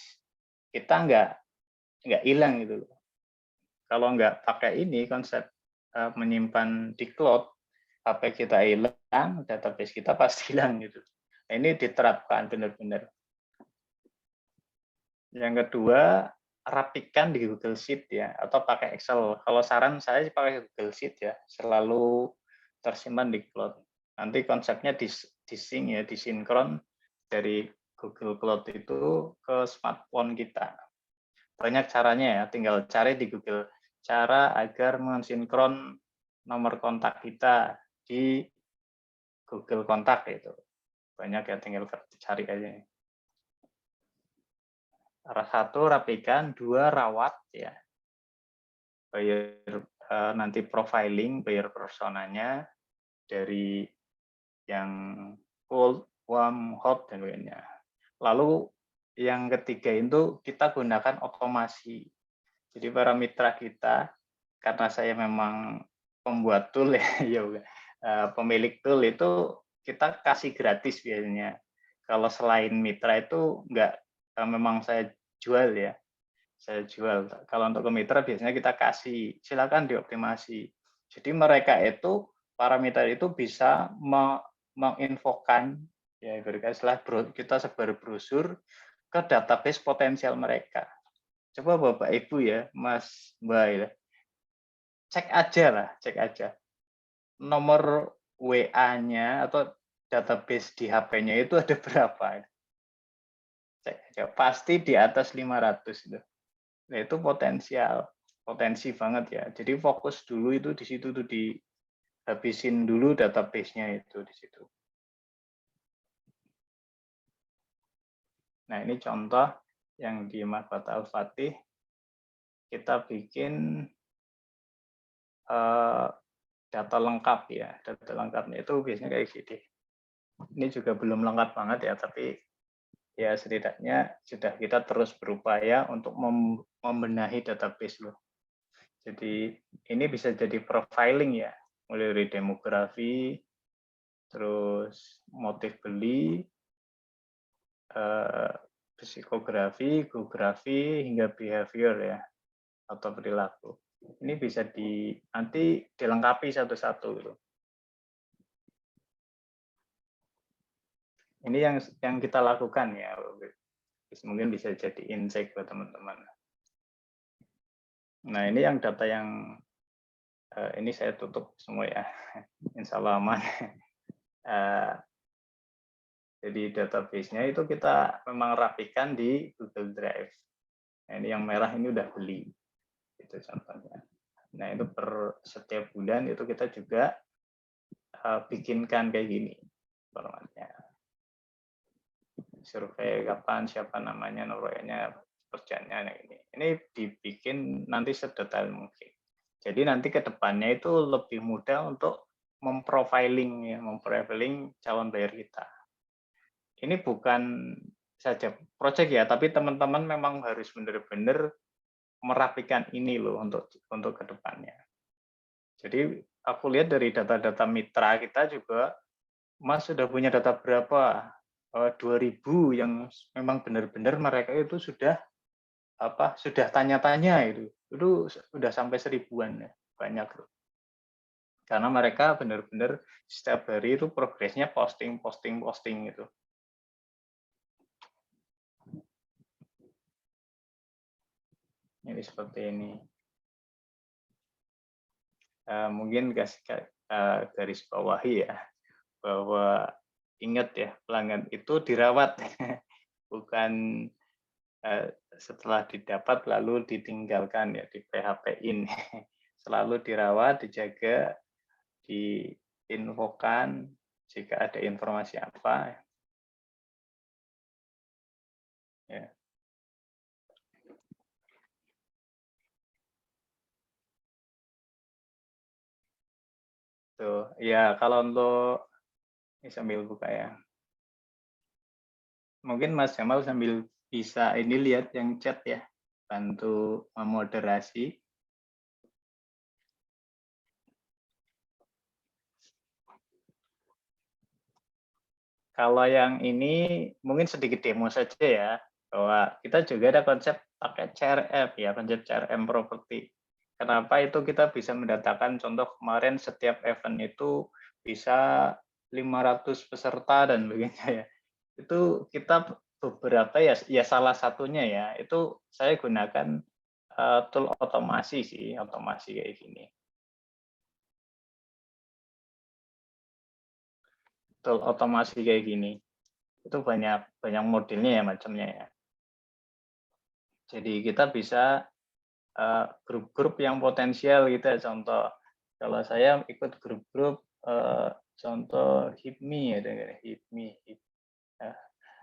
kita nggak hilang gitu loh. Kalau nggak pakai ini konsep menyimpan di cloud, HP kita hilang, database kita pasti hilang gitu. Nah, ini diterapkan benar-benar. Yang kedua, rapikan di Google Sheet ya, atau pakai Excel. Kalau saran saya pakai Google Sheet ya, selalu tersimpan di cloud. Nanti konsepnya di-sync ya, disinkron dari Google Cloud itu ke smartphone kita. Banyak caranya ya, tinggal cari di Google cara agar mensinkron nomor kontak kita di Google Kontak itu. Banyak ya, tinggal cari aja. Satu, rapikan. 2, rawat ya. Buyer nanti profiling buyer personanya dari yang cold, warm, hot dan lainnya. Lalu yang ketiga itu kita gunakan otomasi. Jadi para mitra kita, karena saya memang pembuat tool ya, pemilik tool itu kita kasih gratis biasanya. Kalau selain mitra itu enggak, memang saya jual ya. Saya jual. Kalau untuk ke mitra biasanya kita kasih, silakan dioptimasi. Jadi mereka itu, para mitra itu bisa menginfokan, ya setelah kita sebar brosur ke database potensial mereka. Coba Bapak Ibu ya, Mas Mbak ya, cek aja. Nomor WA-nya atau database di HP-nya itu ada berapa. Cek aja, pasti di atas 500 itu. Nah, itu potensi banget ya. Jadi fokus dulu itu di situ tuh, dihabisin dulu database-nya itu di situ. Nah, ini contoh yang di Makbat Al-Fatih kita bikin data lengkap ya. Data lengkapnya itu biasanya kayak gini. Ini juga belum lengkap banget ya, tapi ya setidaknya sudah kita terus berupaya untuk membenahi database loh. Jadi ini bisa jadi profiling ya, mulai dari demografi, terus motif beli, psikografi, geografi, hingga behavior ya, atau perilaku. Ini bisa nanti dilengkapi satu-satu gitu. Ini yang kita lakukan ya, mungkin bisa jadi insight buat teman-teman. Nah, ini yang data yang ini saya tutup semua ya, insya Allah aman. Jadi database-nya itu kita memang rapikan di Google Drive. Nah, ini yang merah ini udah beli, itu contohnya. Nah, itu per setiap bulan itu kita juga bikinkan kayak gini formatnya. Survei kapan, siapa namanya, nomornya, pekerjaannya ini. Ini dibikin nanti sedetail mungkin. Jadi nanti ke depannya itu lebih mudah untuk memprofiling calon buyer kita. Ini bukan saja proyek ya, tapi teman-teman memang harus benar-benar merapikan ini loh untuk ke depannya. Jadi aku lihat dari data-data mitra kita juga Mas sudah punya data berapa? 2000 yang memang benar-benar mereka itu sudah tanya-tanya itu sudah sampai 1000-an ya, banyak loh. Karena mereka benar-benar setiap hari itu progresnya posting gitu. Ini seperti ini. Mungkin garis bawahi ya, bahwa ingat ya, pelanggan itu dirawat, bukan setelah didapat lalu ditinggalkan ya, di PHP-in. Selalu dirawat, dijaga, diinfokan jika ada informasi apa. Ya. Tuh, ya kalau untuk ini sambil buka ya. Mungkin Mas Jamal sambil bisa ini lihat yang chat ya, bantu memoderasi. Kalau yang ini mungkin sedikit demo saja ya, bahwa kita juga ada konsep pakai CRM ya, konsep CRM property. Kenapa itu kita bisa mendatangkan contoh kemarin setiap event itu bisa 500 peserta dan begini ya. Itu kita beberapa ya salah satunya ya, itu saya gunakan tool otomasi sih, otomasi kayak gini. Tool otomasi kayak gini. Itu banyak modelnya ya, macamnya ya. Jadi kita bisa grup-grup yang potensial gitu ya, contoh kalau saya ikut grup-grup contoh HIPMI ya, HIPMI.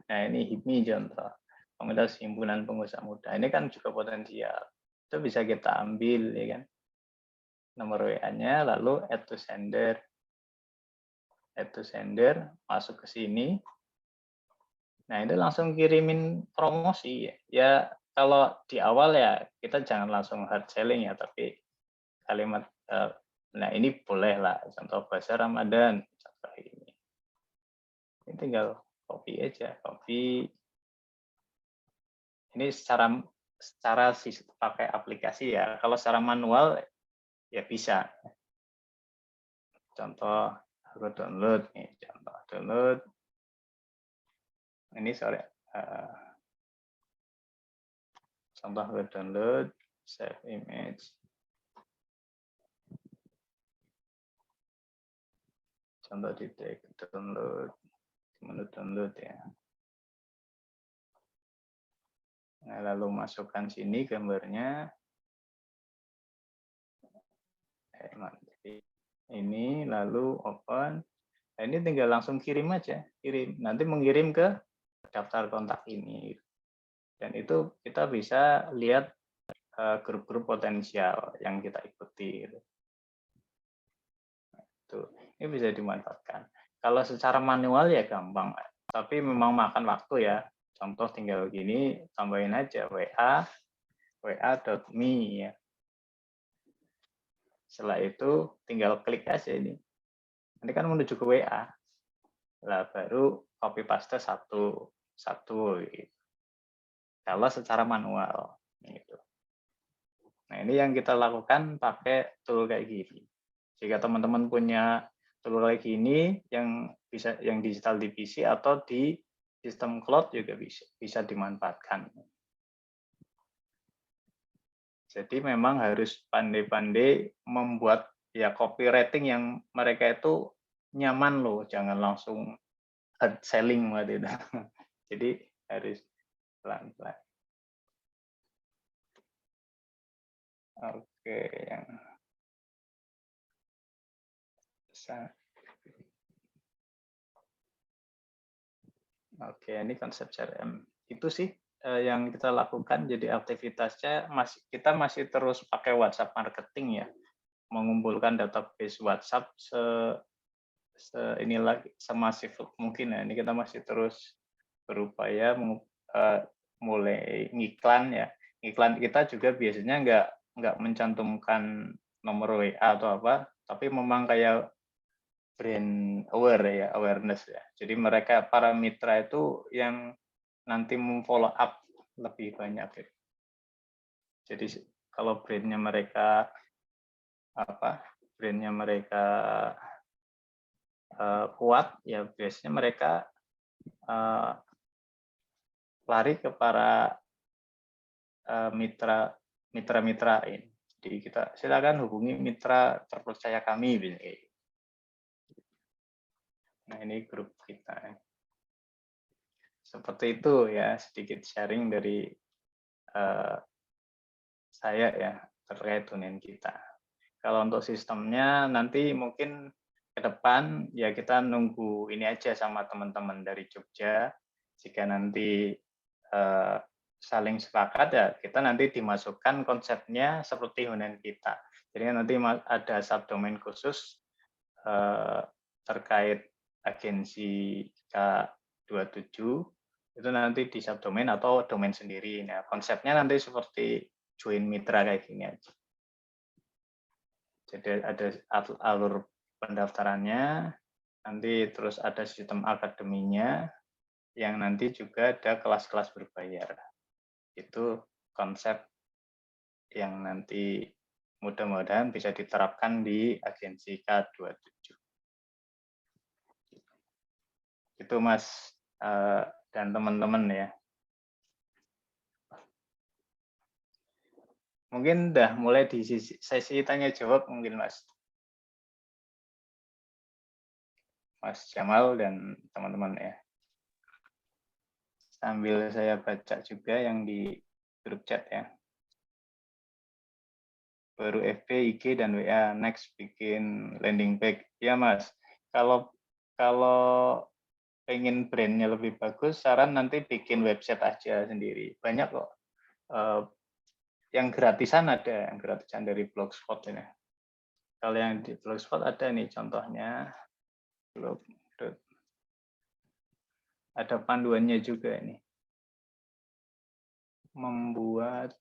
Nah ini HIPMI contoh, Komunitas Himpunan Pengusaha Muda. Ini kan juga potensial. Itu bisa kita ambil ya kan, nomor WA-nya, lalu add to sender, masuk ke sini. Nah itu langsung kirimin promosi ya. Kalau di awal ya kita jangan langsung hard selling ya, tapi kalimat nah ini boleh lah, contoh bahasa Ramadan, contoh ini tinggal copy aja, copy. Ini secara pakai aplikasi ya. Kalau secara manual ya bisa. Contoh aku download nih, contoh download. Ini contoh aku download, save image. Contoh di tag download, menu download ya. Nah, lalu masukkan sini gambarnya. Ini lalu open. Nah, ini tinggal langsung kirim aja, kirim. Nanti mengirim ke daftar kontak ini. Dan itu kita bisa lihat grup-grup potensial yang kita ikuti. Ini bisa dimanfaatkan. Kalau secara manual ya gampang, tapi memang makan waktu ya. Contoh tinggal gini, tambahin aja wa.me ya. Setelah itu tinggal klik aja ini. Ini kan menuju ke WA. Lah baru copy paste satu gitu. Kalau secara manual gitu. Nah, ini yang kita lakukan pakai tool kayak gini. Jika teman-teman punya tool kayak gini yang digital di PC atau di sistem cloud juga bisa dimanfaatkan. Jadi memang harus pandai-pandai membuat ya copywriting yang mereka itu nyaman loh, jangan langsung hard selling gitu. Jadi harus pelan-pelan. Oke, yang Oke, ini konsep CRM. Itu sih yang kita lakukan. Jadi aktivitasnya kita masih terus pakai WhatsApp marketing ya, mengumpulkan database WhatsApp semasif mungkin ya. Ini kita masih terus berupaya mulai ngiklan ya. Iklan kita juga biasanya nggak mencantumkan nomor WA atau apa, tapi memang kayak brand aware ya, awareness ya. Jadi mereka para mitra itu yang nanti memfollow up lebih banyak. Ya. Jadi kalau brandnya mereka kuat, ya biasanya mereka lari ke para mitra ini. Jadi kita silakan hubungi mitra terpercaya kami. Nah ini grup kita. Seperti itu ya, sedikit sharing dari saya ya terkait hunian kita. Kalau untuk sistemnya nanti mungkin ke depan ya kita nunggu ini aja sama teman-teman dari Jogja. Jika nanti saling sepakat ya kita nanti dimasukkan konsepnya seperti hunian kita. Jadi nanti ada subdomain khusus terkait agensi K27 itu nanti di subdomain atau domain sendiri. Nah, konsepnya nanti seperti join mitra kayak gini aja. Jadi ada alur pendaftarannya, nanti terus ada sistem akademinya, yang nanti juga ada kelas-kelas berbayar. Itu konsep yang nanti mudah-mudahan bisa diterapkan di agensi K27. Itu Mas dan teman-teman ya. Mungkin udah mulai di sesi tanya jawab mungkin Mas Jamal dan teman-teman ya. Sambil saya baca juga yang di grup chat ya. Baru FB, IG, dan WA. Next bikin landing page. Ya Mas, kalau pengen brandnya lebih bagus, saran nanti bikin website aja sendiri. Banyak kok. Yang gratisan ada, yang gratisan dari Blogspot ini. Kalau yang di Blogspot ada nih contohnya. Ada panduannya juga ini. Membuat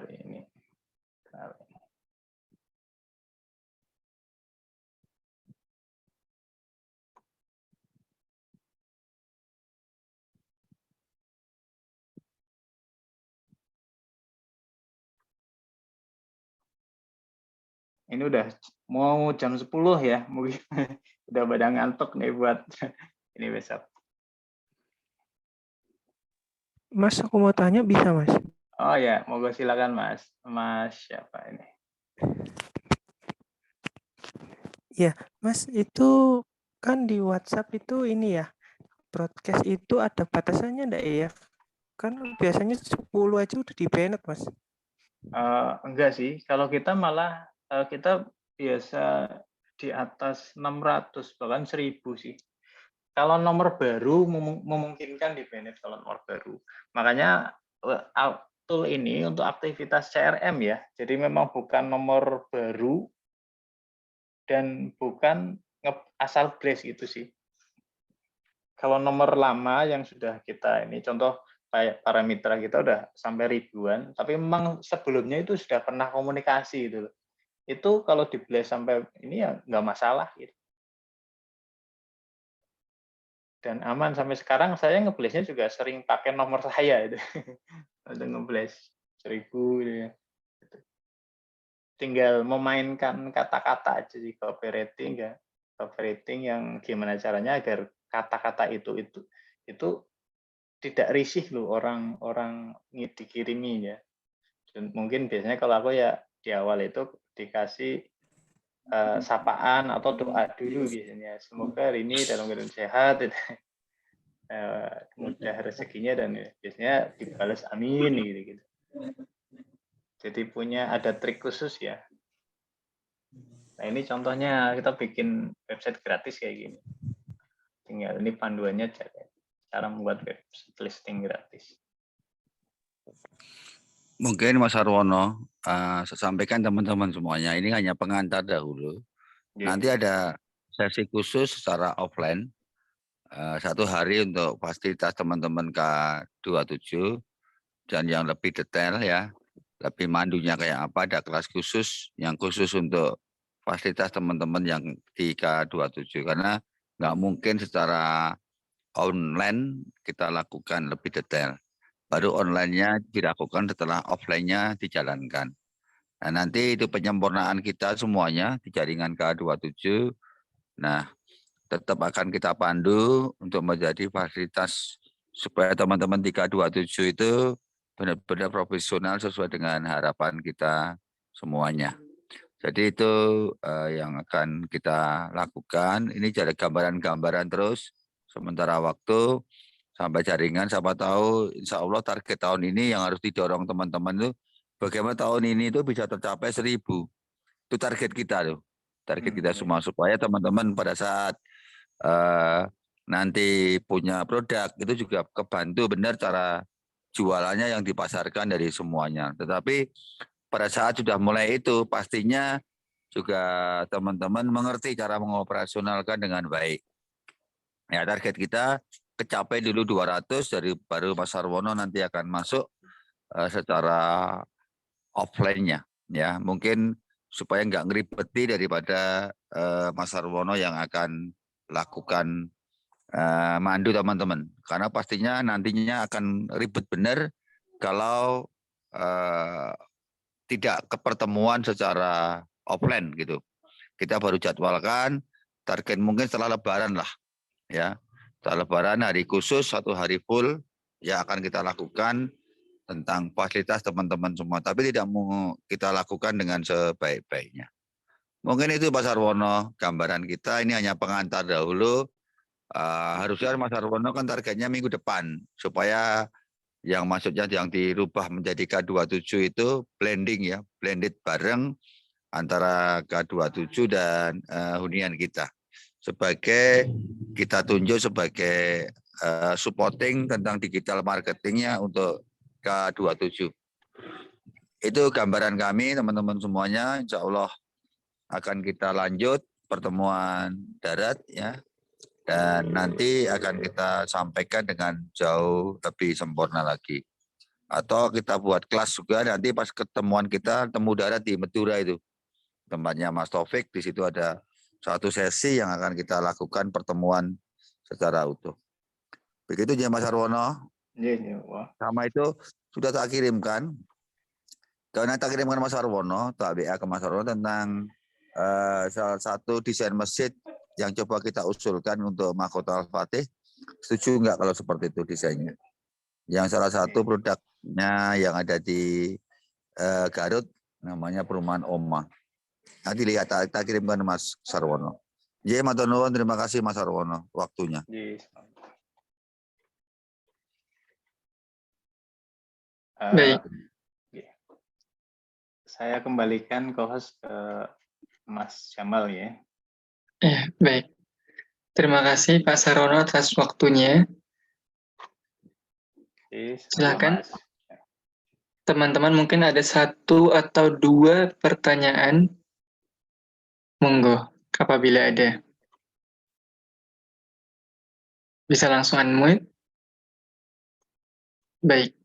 ini. Ini udah mau jam 10 ya, mungkin udah pada ngantuk nih buat ini besok. Mas, aku mau tanya bisa, Mas? Oh ya, monggo silakan Mas. Mas siapa ini? Ya, Mas, itu kan di WhatsApp itu ini ya, broadcast itu ada batasannya enggak ya? Kan biasanya 10 aja udah di-banned, Mas. Enggak sih, kalau kita malah kita biasa di atas 600 bahkan 1000 sih. Kalau nomor baru memungkinkan di-banned kalau nomor baru. Makanya tool ini untuk aktivitas CRM ya. Jadi memang bukan nomor baru dan bukan asal blast gitu sih. Kalau nomor lama yang sudah kita ini contoh kayak para mitra kita udah sampai ribuan, tapi memang sebelumnya itu sudah pernah komunikasi gitu loh. Itu kalau di blast sampai ini ya nggak masalah gitu. Dan aman sampai sekarang saya ngeblastnya juga sering pakai nomor saya itu. Ada ngeblast 1000 gitu ya. Tinggal memainkan kata-kata aja sih copywriting ya. Copywriting yang gimana caranya agar kata-kata itu tidak risih loh orang dikirimi ya. Dan mungkin biasanya kalau aku ya di awal itu dikasih sapaan atau doa dulu biasanya. Semoga hari ini dalam keadaan sehat, mudah rezekinya dan biasanya dibalas amin gitu. Jadi ada trik khusus ya. Nah ini contohnya kita bikin website gratis kayak gini. Tinggal ini panduannya cara membuat website listing gratis. Mungkin Mas Arwono, saya sampaikan teman-teman semuanya, ini hanya pengantar dahulu. Nanti ada sesi khusus secara offline 1 hari untuk fasilitas teman-teman K27 dan yang lebih detail ya, lebih mandunya kayak apa, ada kelas khusus yang khusus untuk fasilitas teman-teman yang di K27 karena nggak mungkin secara online kita lakukan lebih detail. Baru online-nya dilakukan setelah offline-nya dijalankan. Nah, nanti itu penyempurnaan kita semuanya di jaringan K27. Nah, tetap akan kita pandu untuk menjadi fasilitas supaya teman-teman di K27 itu benar-benar profesional sesuai dengan harapan kita semuanya. Jadi itu yang akan kita lakukan. Ini jadi gambaran-gambaran terus sementara waktu sampai jaringan. Siapa tahu insya Allah target tahun ini yang harus didorong teman-teman itu bagaimana tahun ini itu bisa tercapai 1000. Itu target kita tuh. Target kita semua supaya teman-teman pada saat nanti punya produk itu juga kebantu benar cara jualannya yang dipasarkan dari semuanya. Tetapi pada saat sudah mulai itu pastinya juga teman-teman mengerti cara mengoperasionalkan dengan baik. Ya, target kita kecapai dulu 200 dari baru Mas Sarwono nanti akan masuk secara offline-nya ya. Mungkin supaya nggak ngeribeti daripada Mas Sarwono yang akan lakukan mandu teman-teman. Karena pastinya nantinya akan ribet benar kalau tidak kepertemuan secara offline gitu. Kita baru jadwalkan target mungkin setelah Lebaran lah, ya. Setelah Lebaran hari khusus 1 hari full yang akan kita lakukan tentang fasilitas teman-teman semua. Tapi tidak mau kita lakukan dengan sebaik-baiknya. Mungkin itu Pak Sarwono gambaran kita. Ini hanya pengantar dahulu. Harusnya Mas Sarwono kan targetnya minggu depan supaya yang maksudnya yang dirubah menjadi K27 itu blending ya, blended bareng antara K27 dan hunian kita. Sebagai kita tunjuk sebagai supporting tentang digital marketingnya untuk K27. Itu gambaran kami teman-teman semuanya, insya Allah akan kita lanjut pertemuan darat ya. Dan nanti akan kita sampaikan dengan jauh lebih sempurna lagi. Atau kita buat kelas juga nanti pas ketemuan kita temu darat di Madura itu. Tempatnya Mas Taufik, di situ ada 1 sesi yang akan kita lakukan pertemuan secara utuh. Begitu ya Mas Sarwono. Iya. Sama itu sudah tak kirimkan. Karena tak kirimkan Mas Sarwono, tak WA ke Mas Sarwono tentang salah satu desain masjid yang coba kita usulkan untuk Mahkota Al-Fatih. Setuju enggak kalau seperti itu desainnya? Yang salah satu produknya yang ada di Garut namanya perumahan Oma. Nanti lihat kita kirimkan Mas Sarwono. Ya, matur nuwun, terima kasih Mas Sarwono waktunya. Baik. Saya kembalikan ke host ke Mas Jamal ya. Baik. Terima kasih Pak Sarwono atas waktunya. Silakan. Teman-teman mungkin ada 1 atau 2 pertanyaan. Monggo, apabila ada. Bisa langsung unmute. Baik.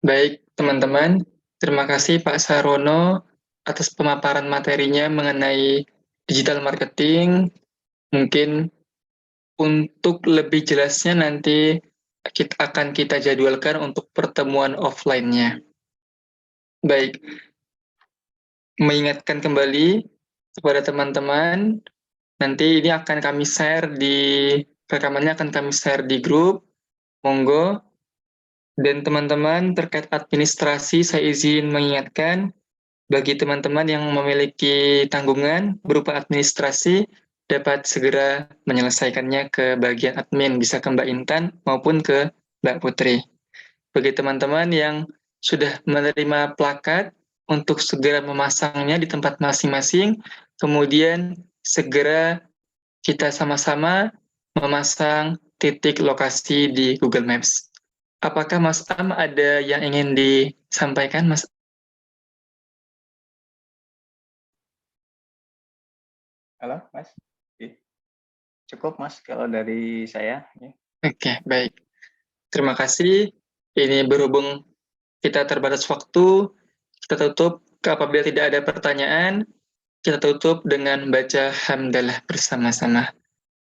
Baik, teman-teman. Terima kasih Pak Sarwono atas pemaparan materinya mengenai digital marketing. Mungkin untuk lebih jelasnya nanti akan kita jadwalkan untuk pertemuan offline-nya. Baik. Mengingatkan kembali kepada teman-teman, nanti ini akan kami share rekamannya akan kami share di grup. Monggo. Dan teman-teman terkait administrasi, saya izin mengingatkan bagi teman-teman yang memiliki tanggungan berupa administrasi dapat segera menyelesaikannya ke bagian admin, bisa ke Mbak Intan maupun ke Mbak Putri. Bagi teman-teman yang sudah menerima plakat untuk segera memasangnya di tempat masing-masing, kemudian segera kita sama-sama memasang titik lokasi di Google Maps. Apakah Mas Am ada yang ingin disampaikan, Mas? Halo, Mas. cukup Mas kalau dari saya. Ya. Oke, baik. Terima kasih. Ini berhubung kita terbatas waktu, kita tutup. Apabila tidak ada pertanyaan, kita tutup dengan baca hamdalah bersama-sama.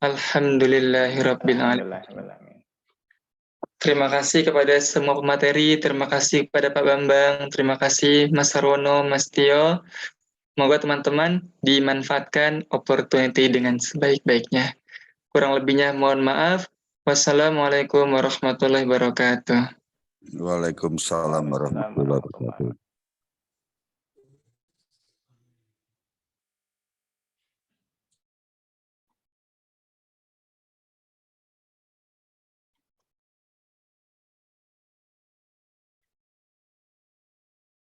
Alhamdulillahirabbil alamin. Alhamdulillah. Terima kasih kepada semua pemateri, terima kasih kepada Pak Bambang, terima kasih Mas Sarwono, Mas Tio. Semoga teman-teman dimanfaatkan opportunity dengan sebaik-baiknya. Kurang lebihnya mohon maaf. Wassalamualaikum warahmatullahi wabarakatuh. Waalaikumsalam warahmatullahi wabarakatuh.